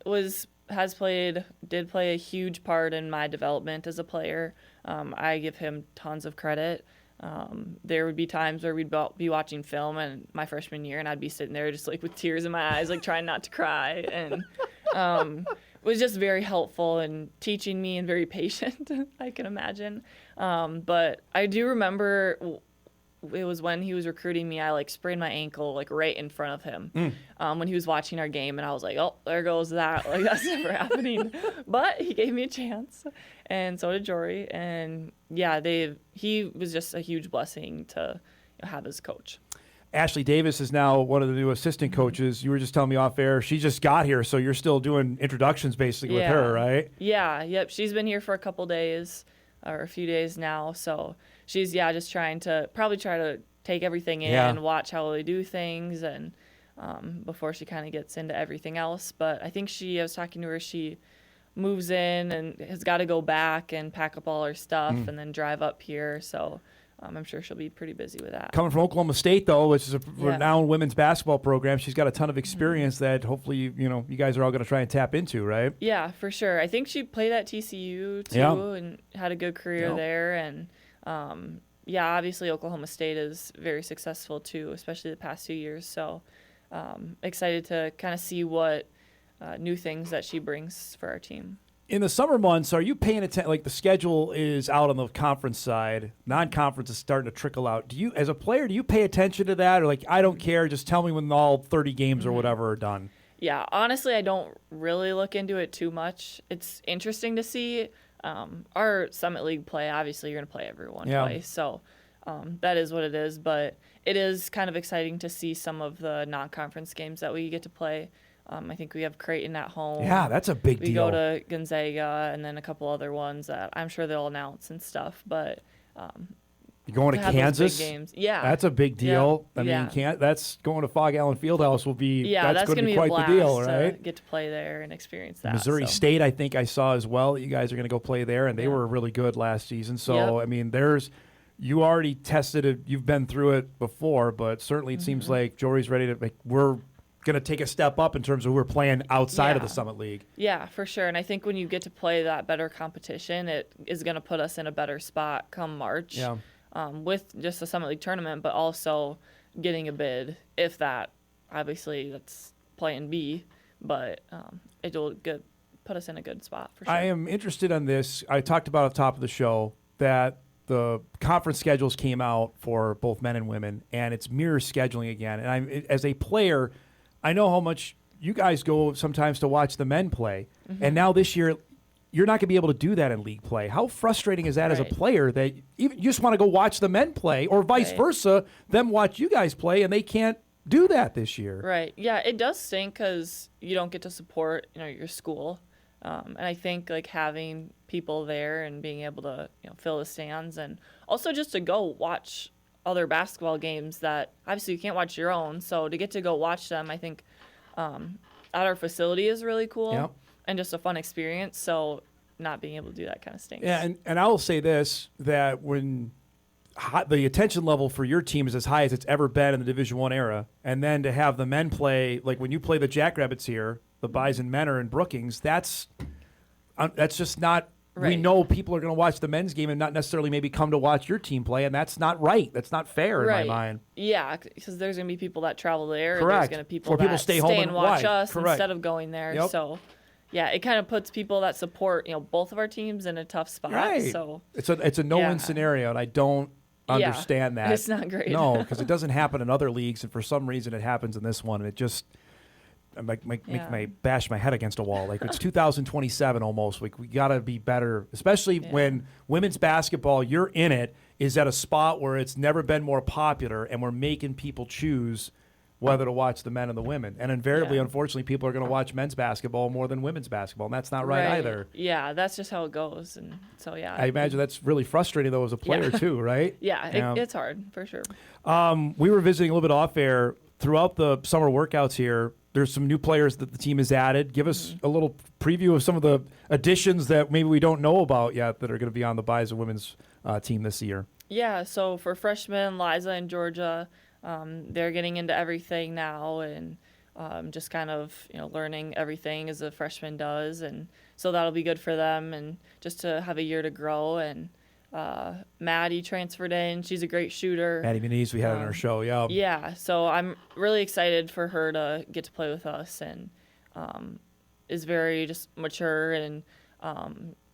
did play a huge part in my development as a player. I give him tons of credit. There would be times where we'd be watching film in my freshman year, and I'd be sitting there just with tears in my eyes, trying not to cry, and was just very helpful in teaching me and very patient, I can imagine. But I do remember it was when he was recruiting me, I sprained my ankle right in front of him when he was watching our game, and I was like, oh, there goes that. That's never happening. But he gave me a chance, and so did Jory. And he was just a huge blessing to have as coach. Ashley Davis is now one of the new assistant coaches. You were just telling me off air. She just got here, so you're still doing introductions basically with her, right? Yeah, yep. She's been here for a couple days or a few days now, so she's just try to take everything in and watch how they do things, and before she kind of gets into everything else. But I think I was talking to her, she moves in and has got to go back and pack up all her stuff and then drive up here. So I'm sure she'll be pretty busy with that. Coming from Oklahoma State, though, which is a renowned women's basketball program, she's got a ton of experience that hopefully you guys are all going to try and tap into, right? Yeah, for sure. I think she played at TCU too and had a good career there. And obviously Oklahoma State is very successful too, especially the past 2 years. So excited to kind of see what new things that she brings for our team. In the summer months, are you paying attention? Like the schedule is out on the conference side, non-conference is starting to trickle out. Do you, as a player, do you pay attention to that, or like I don't care, just tell me when all 30 games or whatever are done? Yeah, honestly, I don't really look into it too much. It's interesting to see our Summit League play. Obviously, you're going to play everyone twice, so that is what it is. But it is kind of exciting to see some of the non-conference games that we get to play. I think we have Creighton at home. Yeah, that's a big deal. We go to Gonzaga and then a couple other ones that I'm sure they'll announce and stuff. But you're going to Kansas? Big games. Yeah. That's a big deal. Yeah. I mean, that's going to Fog Allen Fieldhouse will be that's going to be quite the deal, right? To get to play there and experience that. Missouri State, I think I saw as well that you guys are going to go play there, and they were really good last season. So, I mean, you already tested it. You've been through it before, but certainly it seems like Jory's ready to we're going to take a step up in terms of who we're playing outside of the Summit League. Yeah, for sure. And I think when you get to play that better competition, it is going to put us in a better spot come March with just the Summit League tournament, but also getting a bid, if that. Obviously, that's plan B, but it will put us in a good spot for sure. I am interested in this. I talked about at the top of the show that the conference schedules came out for both men and women, and it's mirror scheduling again. And as a player, I know how much you guys go sometimes to watch the men play, and now this year you're not going to be able to do that in league play. How frustrating is that as a player that you just want to go watch the men play, or vice versa, them watch you guys play, and they can't do that this year? Right. Yeah, it does stink because you don't get to support your school, and I think like having people there and being able to fill the stands, and also just to go watch other basketball games that obviously you can't watch your own, so to get to go watch them, I think at our facility is really cool and just a fun experience. So not being able to do that kind of stinks. Yeah, and I will say this, that when the attention level for your team is as high as it's ever been in the Division I era, and then to have the men play, like when you play the Jackrabbits here, the Bison men are in Brookings, that's just not. We know people are going to watch the men's game and not necessarily maybe come to watch your team play, and that's not right. That's not fair in my mind. Yeah, because there's going to be people that travel there. Correct. There's going to be people that stay home and watch us Correct. instead of going there. Yep. So, yeah, it kind of puts people that support both of our teams in a tough spot. Right. So it's a no-win scenario, and I don't understand that. It's not great. No, because it doesn't happen in other leagues, and for some reason it happens in this one, and it just make me bash my head against a wall. Like it's 2027 almost. Like we got to be better, especially when women's basketball, you're in it, is at a spot where it's never been more popular, and we're making people choose whether to watch the men and the women. And invariably, unfortunately, people are going to watch men's basketball more than women's basketball, and that's not right either. Yeah, that's just how it goes. And so, I imagine that's really frustrating, though, as a player, too, right? It's hard, for sure. We were visiting a little bit off air. Throughout the summer workouts here, there's some new players that the team has added. Give us a little preview of some of the additions that maybe we don't know about yet that are going to be on the Bison women's team this year. Yeah, so for freshmen, Liza and Georgia, they're getting into everything now and just kind of learning everything as a freshman does, and so that'll be good for them and just to have a year to grow. And Maddie transferred in. She's a great shooter. Maddie Muniz, we had on our show, Yeah, so I'm really excited for her to get to play with us, and is very just mature and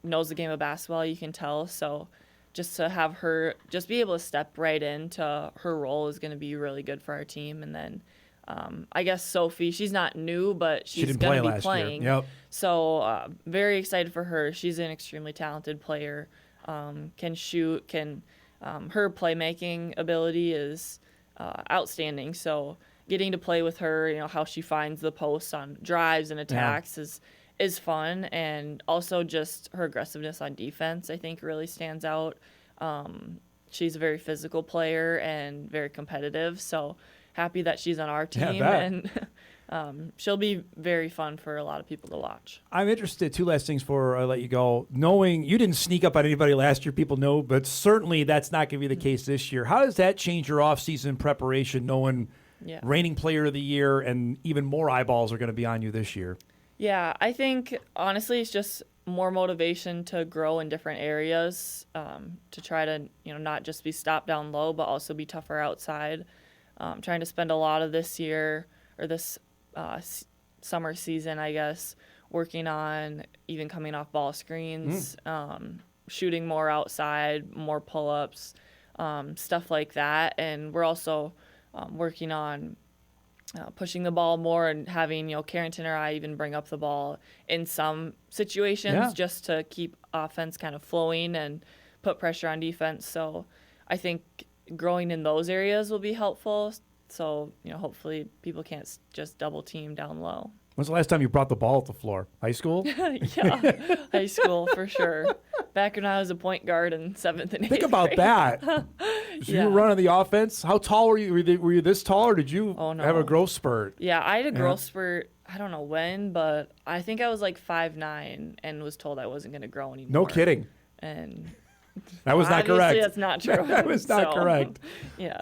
knows the game of basketball, you can tell. So just to have her just be able to step right into her role is going to be really good for our team. And then I guess Sophie, she's not new, but she's going to be playing. Yep. So very excited for her. She's an extremely talented player. Can shoot, her playmaking ability is outstanding. So getting to play with her, how she finds the posts on drives and attacks is fun. And also just her aggressiveness on defense, I think, really stands out. She's a very physical player and very competitive. So happy that she's on our team. And she'll be very fun for a lot of people to watch. I'm interested, two last things before I let you go. Knowing you didn't sneak up on anybody last year, people know, but certainly that's not going to be the case this year. How does that change your off-season preparation, knowing reigning player of the year and even more eyeballs are going to be on you this year? Yeah, I think, honestly, it's just more motivation to grow in different areas, to try to, not just be stopped down low, but also be tougher outside. Trying to spend a lot of this year or this summer season, I guess, working on even coming off ball screens, shooting more outside, more pull-ups, stuff like that. And we're also working on pushing the ball more and having, Carrington or I even bring up the ball in some situations just to keep offense kind of flowing and put pressure on defense. So I think growing in those areas will be helpful. So, hopefully people can't just double team down low. When's the last time you brought the ball at the floor? High school? Yeah, high school for sure. Back when I was a point guard in 7th and 8th Think about grade. that. So you were running the offense. How tall were you? Were you this tall, or did you have a growth spurt? Yeah, I had a growth spurt. I don't know when, but I think I was like 5'9" and was told I wasn't going to grow anymore. No kidding. And that was not correct. Obviously, that's not true. That was not correct. Yeah.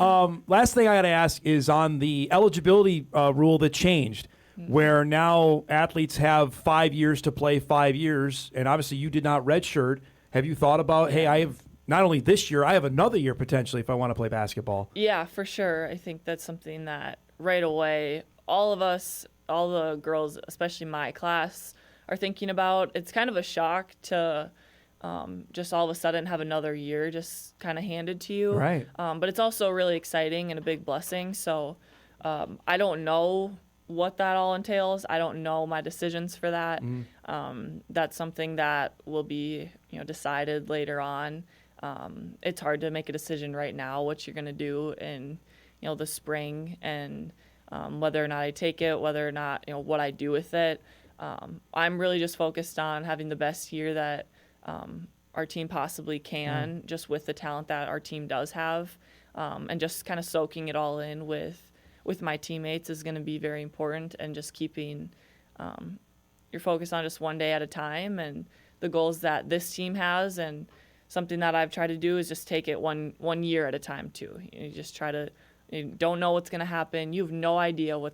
Last thing I got to ask is on the eligibility rule that changed, where now athletes have 5 years to play 5 years, and obviously you did not redshirt. Have you thought about, hey, I have not only this year, I have another year potentially if I want to play basketball? Yeah, for sure. I think that's something that right away, all of us, all the girls, especially my class, are thinking about. It's kind of a shock to just all of a sudden have another year just kind of handed to you. Right. But it's also really exciting and a big blessing. So I don't know what that all entails. I don't know my decisions for that. That's something that will be, decided later on. It's hard to make a decision right now what you're going to do in, the spring and whether or not I take it, whether or not, what I do with it. I'm really just focused on having the best year that our team possibly can, just with the talent that our team does have, and just kind of soaking it all in with my teammates is going to be very important, and just keeping your focus on just one day at a time and the goals that this team has. And something that I've tried to do is just take it one year at a time too. You just try to, you don't know what's going to happen. You have no idea what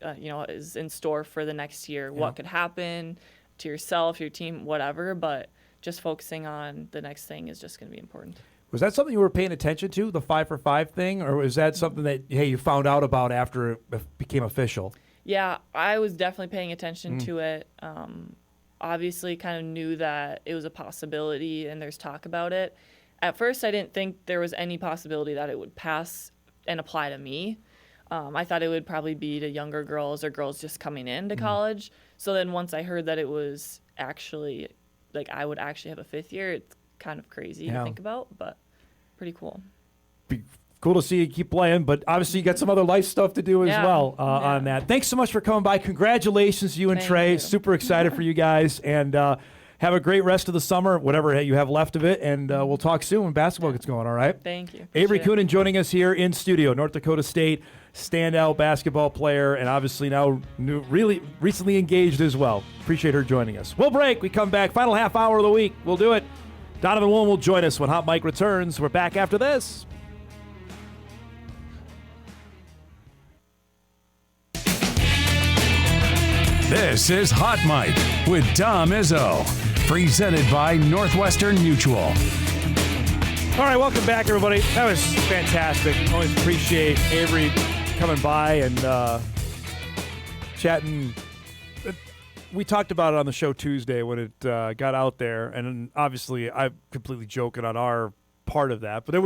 is in store for the next year, what could happen to yourself, your team, whatever, but just focusing on the next thing is just going to be important. Was that something you were paying attention to, the 5-for-5 thing, or was that something that, hey, you found out about after it became official? Yeah, I was definitely paying attention to it. Obviously kind of knew that it was a possibility and there's talk about it. At first, I didn't think there was any possibility that it would pass and apply to me. I thought it would probably be to younger girls or girls just coming into college. So then once I heard that it was actually, like, I would actually have a 5th year, it's kind of crazy to think about, but pretty cool. Be cool to see you keep playing, but obviously you got some other life stuff to do as well on that. Thanks so much for coming by. Congratulations, you and Trey. You. Super excited for you guys, and have a great rest of the summer, whatever you have left of it, and we'll talk soon when basketball gets going, all right? Thank you. Avery Koenen joining us here in studio, North Dakota State standout basketball player, and obviously now really recently engaged as well. Appreciate her joining us. We'll break. We come back. Final half hour of the week. We'll do it. Donovan Woolen will join us when Hot Mike returns. We're back after this. This is Hot Mike with Dom Izzo, presented by Northwestern Mutual. All right, welcome back, everybody. That was fantastic. Always appreciate Avery coming by and chatting. We talked about it on the show Tuesday when it got out there, and obviously I'm completely joking on our part of that, but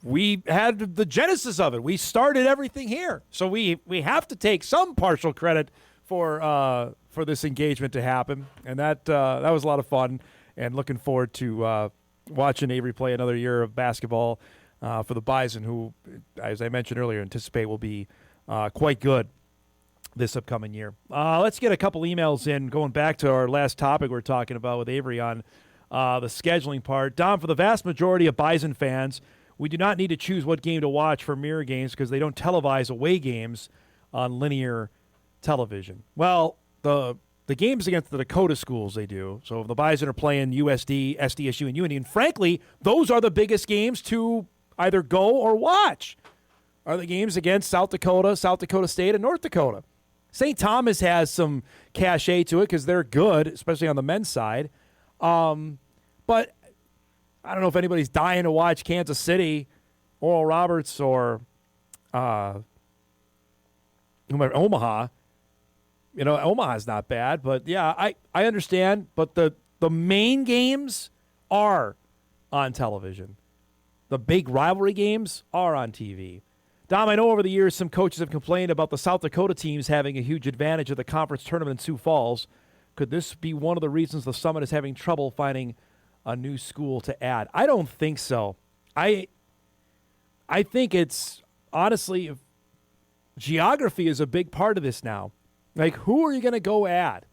we had the genesis of it. We started everything here, so we have to take some partial credit for this engagement to happen, and that was a lot of fun, and looking forward to watching Avery play another year of basketball for the Bison, who, as I mentioned earlier, anticipate will be quite good this upcoming year. Let's get a couple emails in, going back to our last topic we're talking about with Avery on the scheduling part. Dom, for the vast majority of Bison fans, we do not need to choose what game to watch for mirror games because they don't televise away games on linear television. Well, the games against the Dakota schools they do. So if the Bison are playing USD, SDSU, and UND, and frankly, those are the biggest games to either go or watch. Are the games against South Dakota State, and North Dakota. St. Thomas has some cachet to it because they're good, especially on the men's side. But I don't know if anybody's dying to watch Kansas City, Oral Roberts, or Omaha. You know, Omaha's not bad, but yeah, I understand. But the main games are on television. The big rivalry games are on TV. Dom, I know over the years some coaches have complained about the South Dakota teams having a huge advantage of the conference tournament in Sioux Falls. Could this be one of the reasons the Summit is having trouble finding a new school to add? I don't think so. I think it's, honestly, geography is a big part of this now. Like, who are you going to go add?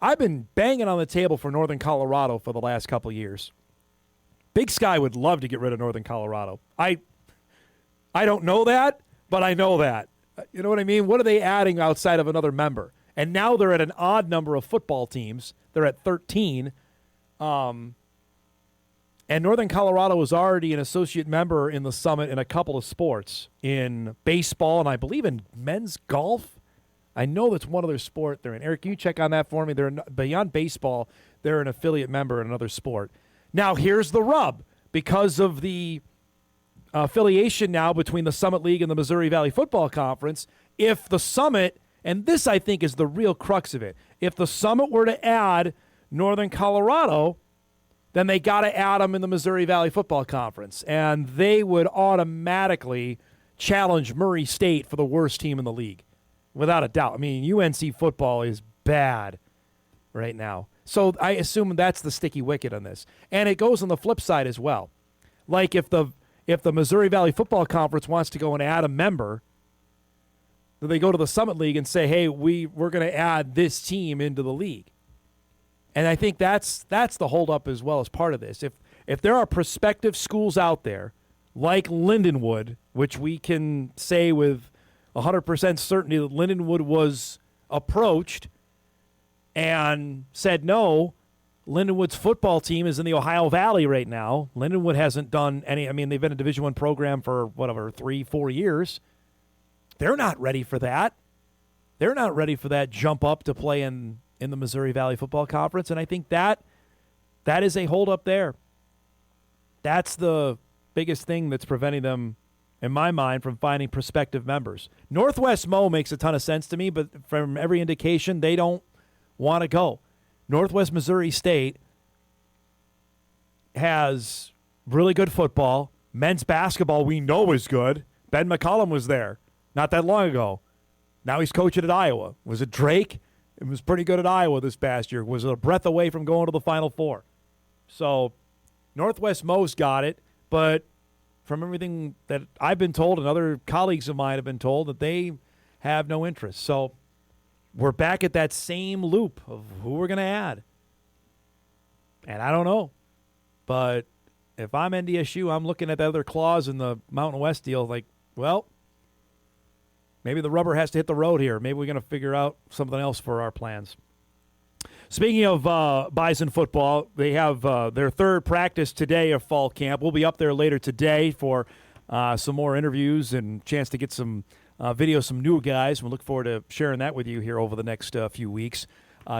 I've been banging on the table for Northern Colorado for the last couple of years. Big Sky would love to get rid of Northern Colorado. I don't know that, but I know that. You know what I mean? What are they adding outside of another member? And now they're at an odd number of football teams. They're at 13. And Northern Colorado is already an associate member in the Summit in a couple of sports, in baseball and I believe in men's golf. I know that's one other sport they're in. Eric, can you check on that for me? They're beyond baseball, they're an affiliate member in another sport. Now, here's the rub. Because of the affiliation now between the Summit League and the Missouri Valley Football Conference, if the Summit, and this I think is the real crux of it, if the Summit were to add Northern Colorado, then they got to add them in the Missouri Valley Football Conference, and they would automatically challenge Murray State for the worst team in the league, without a doubt. I mean, UNC football is bad right now. So I assume that's the sticky wicket on this. And it goes on the flip side as well. Like if the Missouri Valley Football Conference wants to go and add a member, they go to the Summit League and say, hey, we're going to add this team into the league. And I think that's the holdup as well as part of this. If there are prospective schools out there like Lindenwood, which we can say with 100% certainty that Lindenwood was approached and said no, Lindenwood's football team is in the Ohio Valley right now. Lindenwood hasn't done any, I mean, they've been a Division I program for, 3-4 years. They're not ready for that. They're not ready for that jump up to play in the Missouri Valley Football Conference, and I think that is a holdup there. That's the biggest thing that's preventing them, in my mind, from finding prospective members. Northwest Mo makes a ton of sense to me, but from every indication, they don't want to go. Northwest Missouri State has really good football. Men's basketball we know is good. Ben McCollum was there not that long ago. Now he's coaching at Iowa. Was it Drake? It was pretty good at Iowa this past year. Was a breath away from going to the Final Four. So Northwest Mo's got it, but from everything that I've been told and other colleagues of mine have been told, that they have no interest. So we're back at that same loop of who we're going to add. And I don't know. But if I'm NDSU, I'm looking at the other clause in the Mountain West deal like, well, maybe the rubber has to hit the road here. Maybe we're going to figure out something else for our plans. Speaking of Bison football, they have their third practice today of fall camp. We'll be up there later today for some more interviews and chance to get some video, some new guys. We'll look forward to sharing that with you here over the next few weeks.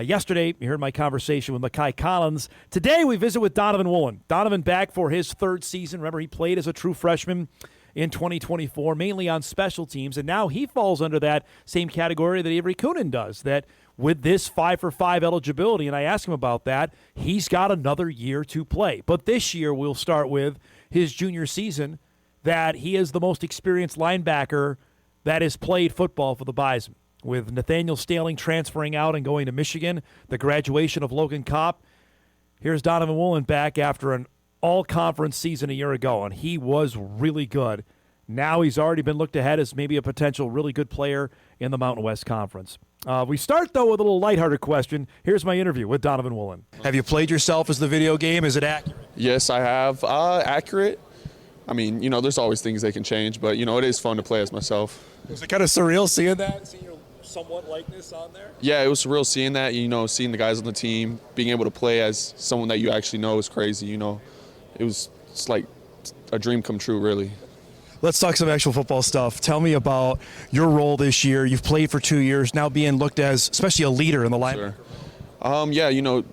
Yesterday, you heard my conversation with Mekhi Collins. Today, we visit with Donovan Woolen. Donovan back for his third season. Remember, he played as a true freshman in 2024, mainly on special teams, and now he falls under that same category that Avery Koenen does, that with this 5-for-5 eligibility, and I asked him about that, he's got another year to play. But this year, we'll start with his junior season, that he is the most experienced linebacker that has played football for the Bison. With Nathaniel Staling transferring out and going to Michigan, the graduation of Logan Kopp, here's Donovan Woolen back after an all-conference season a year ago, and he was really good. Now he's already been looked ahead as maybe a potential really good player in the Mountain West Conference. We start, though, with a little lighthearted question. Here's my interview with Donovan Woolen. Have you played yourself as the video game? Is it accurate? Yes, I have. Accurate. I mean, there's always things they can change, but, it is fun to play as myself. Was it kind of surreal seeing that? Seeing somewhat likeness on there? Yeah, it was surreal seeing that, seeing the guys on the team, being able to play as someone that you actually know is crazy, It's like a dream come true, really. Let's talk some actual football stuff. Tell me about your role this year. You've played for 2 years, now being looked as, especially a leader in the line. Sure.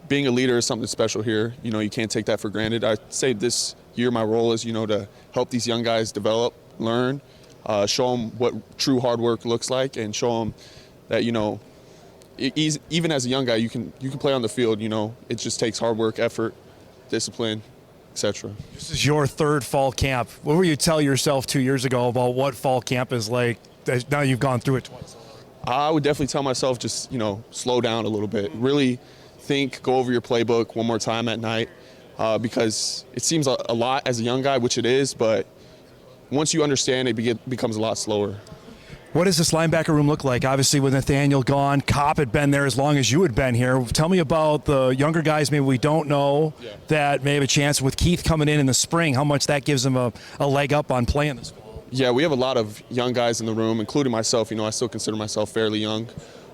Being a leader is something special here. You can't take that for granted. I'd say this year my role is, to help these young guys develop, learn, show them what true hard work looks like, and show them that, even as a young guy, you can play on the field. It just takes hard work, effort, discipline, etc. This is your third fall camp. What were you tell yourself 2 years ago about what fall camp is like? Now you've gone through it twice. I would definitely tell myself just, slow down a little bit. Really think, go over your playbook one more time at night because it seems a lot as a young guy, which it is, but once you understand, it becomes a lot slower. What does this linebacker room look like? Obviously, with Nathaniel gone, Kopp had been there as long as you had been here. Tell me about the younger guys maybe we don't know that may have a chance with Keith coming in the spring, how much that gives them a leg up on playing this fall. Yeah, we have a lot of young guys in the room, including myself. I still consider myself fairly young.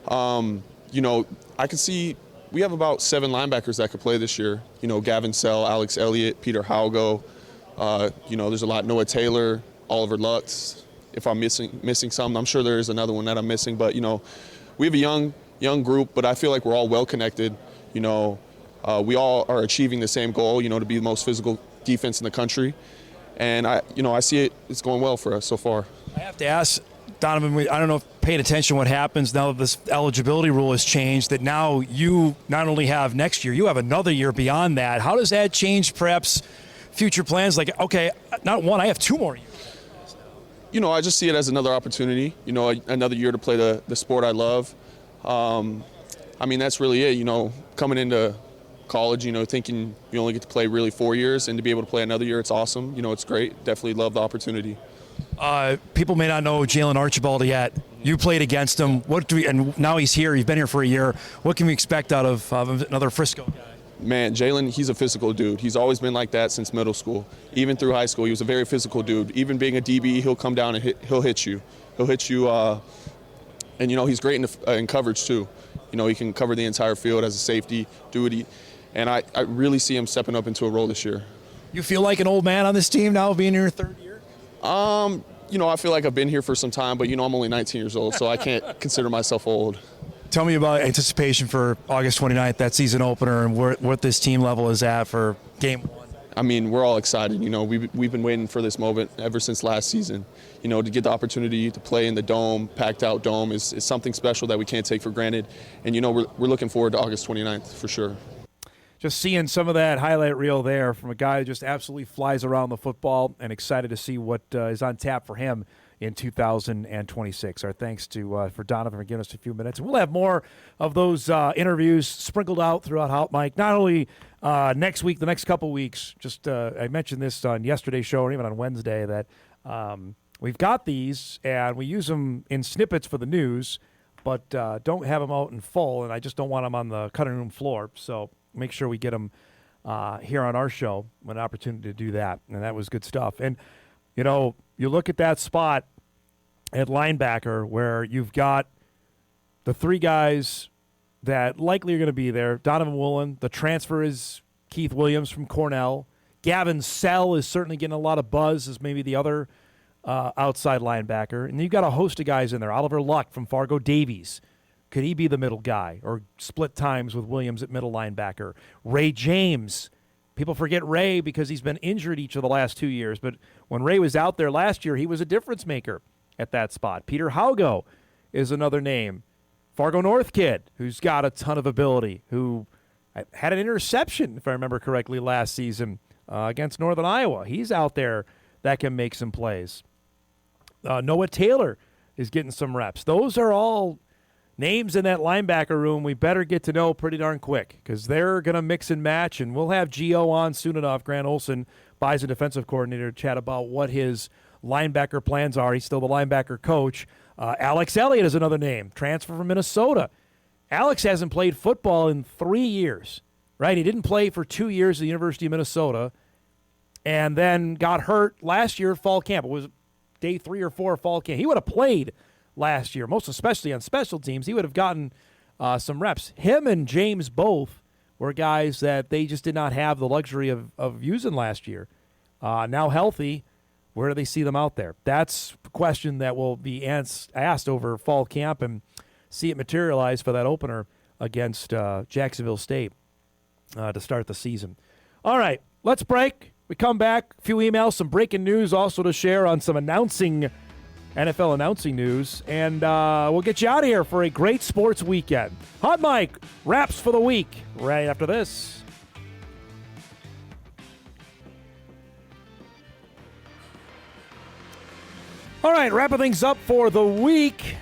I can see we have about 7 linebackers that could play this year. Gavin Sell, Alex Elliott, Peter Haugo. There's a lot. Noah Taylor, Oliver Lutz. If I'm missing some, I'm sure there is another one that I'm missing. But we have a young group, but I feel like we're all well connected. We all are achieving the same goal. To be the most physical defense in the country. And I see it's going well for us so far. I have to ask, Donovan, I don't know if paying attention to what happens now that this eligibility rule has changed, that now you not only have next year, you have another year beyond that. How does that change perhaps future plans? Like, okay, not one, I have 2 more years. I just see it as another opportunity, another year to play the sport I love. That's really it, coming into college, thinking you only get to play really 4 years, and to be able to play another year, it's awesome. It's great. Definitely love the opportunity. People may not know Jalen Archibald yet. You played against him. And now he's here. He's been here for a year. What can we expect out of another Frisco guy? Man, Jalen, he's a physical dude. He's always been like that since middle school. Even through high school, he was a very physical dude. Even being a DB, he'll come down and he'll hit you. He'll hit you, and he's great in coverage too. He can cover the entire field as a safety, and I really see him stepping up into a role this year. You feel like an old man on this team now, being in your 3rd year? I feel like I've been here for some time, but I'm only 19 years old, so I can't consider myself old. Tell me about anticipation for August 29th, that season opener, and what this team level is at for game 1. We're all excited. We've been waiting for this moment ever since last season. To get the opportunity to play in the dome, packed out dome, is something special that we can't take for granted. And, we're looking forward to August 29th for sure. Just seeing some of that highlight reel there from a guy who just absolutely flies around the football, and excited to see what is on tap for him in 2026. Our thanks for Donovan for giving us a few minutes. We'll have more of those interviews sprinkled out throughout Hot Mic, not only next week, the next couple weeks. Just I mentioned this on yesterday's show or even on Wednesday that we've got these, and we use them in snippets for the news, but don't have them out in full, and I just don't want them on the cutting room floor. So make sure we get them here on our show when an opportunity to do that, and that was good stuff. And, you look at that spot at linebacker where you've got the 3 guys that likely are going to be there. Donovan Woolen, the transfer is Keith Williams from Cornell. Gavin Sell is certainly getting a lot of buzz as maybe the other outside linebacker. And you've got a host of guys in there. Oliver Luck from Fargo Davies. Could he be the middle guy or split times with Williams at middle linebacker? Ray James. People forget Ray because he's been injured each of the last 2 years. But when Ray was out there last year, he was a difference maker at that spot. Peter Haugo is another name. Fargo North kid who's got a ton of ability, who had an interception, if I remember correctly, last season against Northern Iowa. He's out there that can make some plays. Noah Taylor is getting some reps. Those are all names in that linebacker room we better get to know pretty darn quick, because they're going to mix and match, and we'll have Gio on soon enough. Grant Olson, Bison defensive coordinator, to chat about what his linebacker plans are. He's still the linebacker coach. Alex Elliott is another name, transfer from Minnesota. Alex hasn't played football in 3 years, right? He didn't play for 2 years at the University of Minnesota, and then got hurt last year at fall camp. It was day 3 or 4 of fall camp. He would have played last year, most especially on special teams. He would have gotten some reps. Him and James both were guys that they just did not have the luxury of using last year. Now healthy, where do they see them out there? That's a question that will be asked over fall camp and see it materialize for that opener against Jacksonville State to start the season. All right, let's break. We come back, a few emails, some breaking news also to share on some NFL announcing news, and we'll get you out of here for a great sports weekend. Hot Mike wraps for the week right after this. All right, wrapping things up for the week.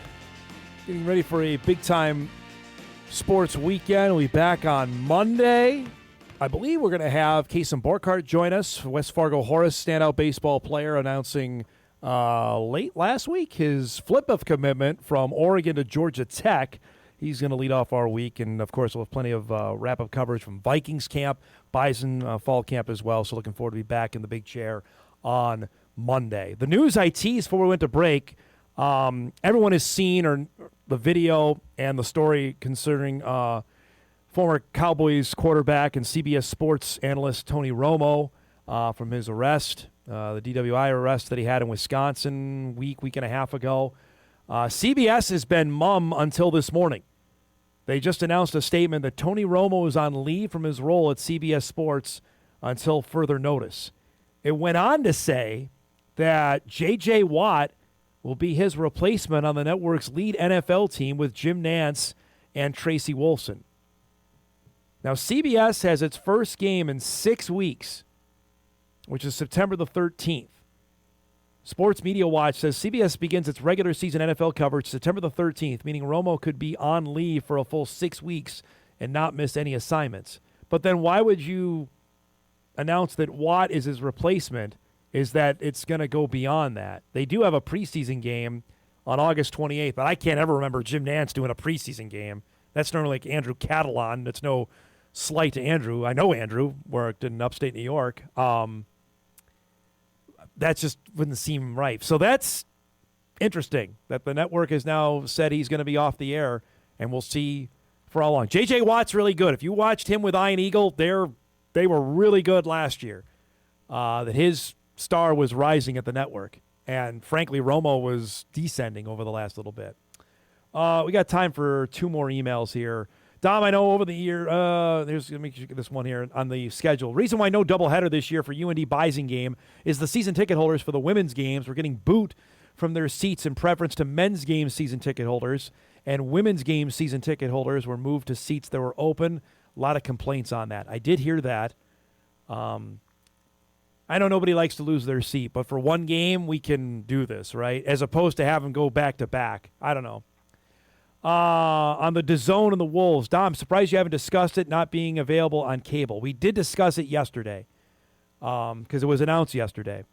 Getting ready for a big-time sports weekend. We'll be back on Monday. I believe we're going to have Kason Borkhardt join us, West Fargo Horace standout baseball player, announcing late last week his flip of commitment from Oregon to Georgia Tech. He's going to lead off our week, and of course we'll have plenty of wrap-up coverage from Vikings camp, Bison fall camp as well, so looking forward to be back in the big chair on Monday. The news I teased before we went to break, everyone has seen the video and the story concerning former Cowboys quarterback and CBS Sports analyst Tony Romo from his arrest, the DWI arrest that he had in Wisconsin week and a half ago. CBS has been mum until this morning. They just announced a statement that Tony Romo is on leave from his role at CBS Sports until further notice. It went on to say that J.J. Watt will be his replacement on the network's lead NFL team with Jim Nantz and Tracy Wolfson. Now, CBS has its first game in 6 weeks, which is September the 13th. Sports Media Watch says CBS begins its regular season NFL coverage September the 13th, meaning Romo could be on leave for a full 6 weeks and not miss any assignments. But then why would you announce that Watt is his replacement? Is that it's going to go beyond that. They do have a preseason game on August 28th, but I can't ever remember Jim Nantz doing a preseason game. That's normally like Andrew Catalon. That's no slight to Andrew. I know Andrew worked in upstate New York. That just wouldn't seem right. So that's interesting that the network has now said he's going to be off the air, and we'll see for how long. J.J. Watt's really good. If you watched him with Iron Eagle, they were really good last year. That his star was rising at the network, and frankly, Romo was descending over the last little bit. We got time for 2 more emails here. Dom, I know over the year, let me get this one here on the schedule. Reason why no doubleheader this year for UND Bison game is the season ticket holders for the women's games were getting booed from their seats in preference to men's game season ticket holders, and women's game season ticket holders were moved to seats that were open. A lot of complaints on that. I did hear that. I know nobody likes to lose their seat, but for one game, we can do this, right? As opposed to have them go back-to-back. I don't know. On the DAZN and the Wolves, Dom, I'm surprised you haven't discussed it not being available on cable. We did discuss it yesterday because it was announced yesterday.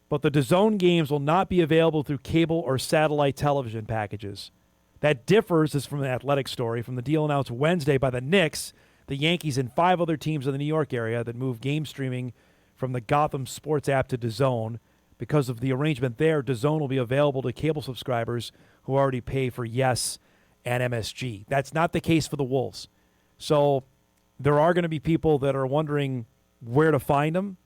But the DAZN games will not be available through cable or satellite television packages. That differs, is from the Athletic story, from the deal announced Wednesday by the Knicks, the Yankees, and 5 other teams in the New York area that moved game streaming from the Gotham Sports app to DAZN. Because of the arrangement there, DAZN will be available to cable subscribers who already pay for YES and MSG. That's not the case for the Wolves. So there are going to be people that are wondering where to find them.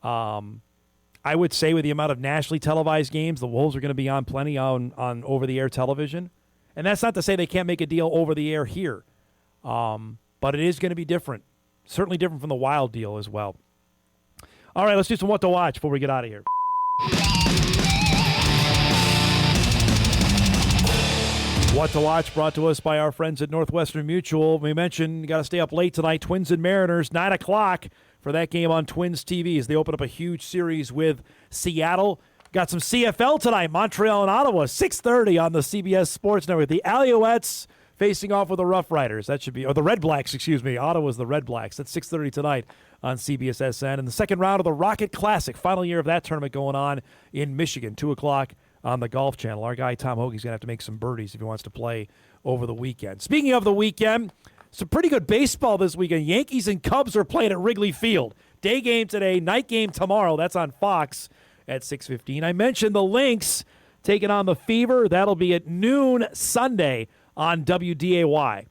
I would say with the amount of nationally televised games, the Wolves are going to be on plenty on over-the-air television. And that's not to say they can't make a deal over the air here. But it is going to be different. Certainly different from the Wild deal as well. All right, let's do some What to Watch before we get out of here. What to Watch brought to us by our friends at Northwestern Mutual. We mentioned you got to stay up late tonight. Twins and Mariners, 9 o'clock for that game on Twins TV as they open up a huge series with Seattle. Got some CFL tonight, Montreal and Ottawa, 6:30 on the CBS Sports Network. The Alouettes facing off with the Rough Riders. That should be, or the Red Blacks, excuse me. Ottawa's the Red Blacks. That's 6:30 tonight on CBS-SN. And the second round of the Rocket Classic, final year of that tournament going on in Michigan, 2 o'clock on the Golf Channel. Our guy Tom Hoagie's going to have to make some birdies if he wants to play over the weekend. Speaking of the weekend, some pretty good baseball this weekend. Yankees and Cubs are playing at Wrigley Field. Day game today, night game tomorrow. That's on Fox at 6:15. I mentioned the Lynx taking on the Fever. That'll be at noon Sunday on WDAY.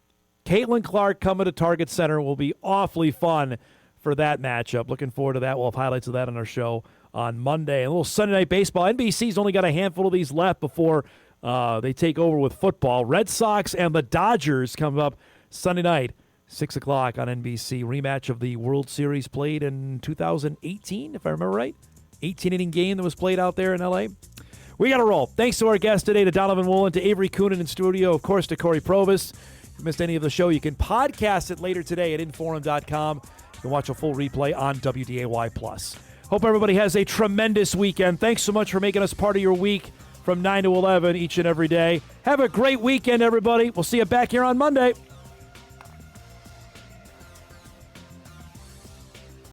Caitlin Clark coming to Target Center will be awfully fun for that matchup. Looking forward to that. We'll have highlights of that on our show on Monday. A little Sunday Night Baseball. NBC's only got a handful of these left before they take over with football. Red Sox and the Dodgers come up Sunday night, 6 o'clock on NBC. Rematch of the World Series played in 2018, if I remember right. 18-inning game that was played out there in L.A. We got to roll. Thanks to our guests today, to Donovan Woolen, to Avery Koenen in studio, of course, to Cory Provus. If you missed any of the show, you can podcast it later today at inforum.com. You can watch a full replay on WDAY+. Hope everybody has a tremendous weekend. Thanks so much for making us part of your week from 9 to 11 each and every day. Have a great weekend, everybody. We'll see you back here on Monday.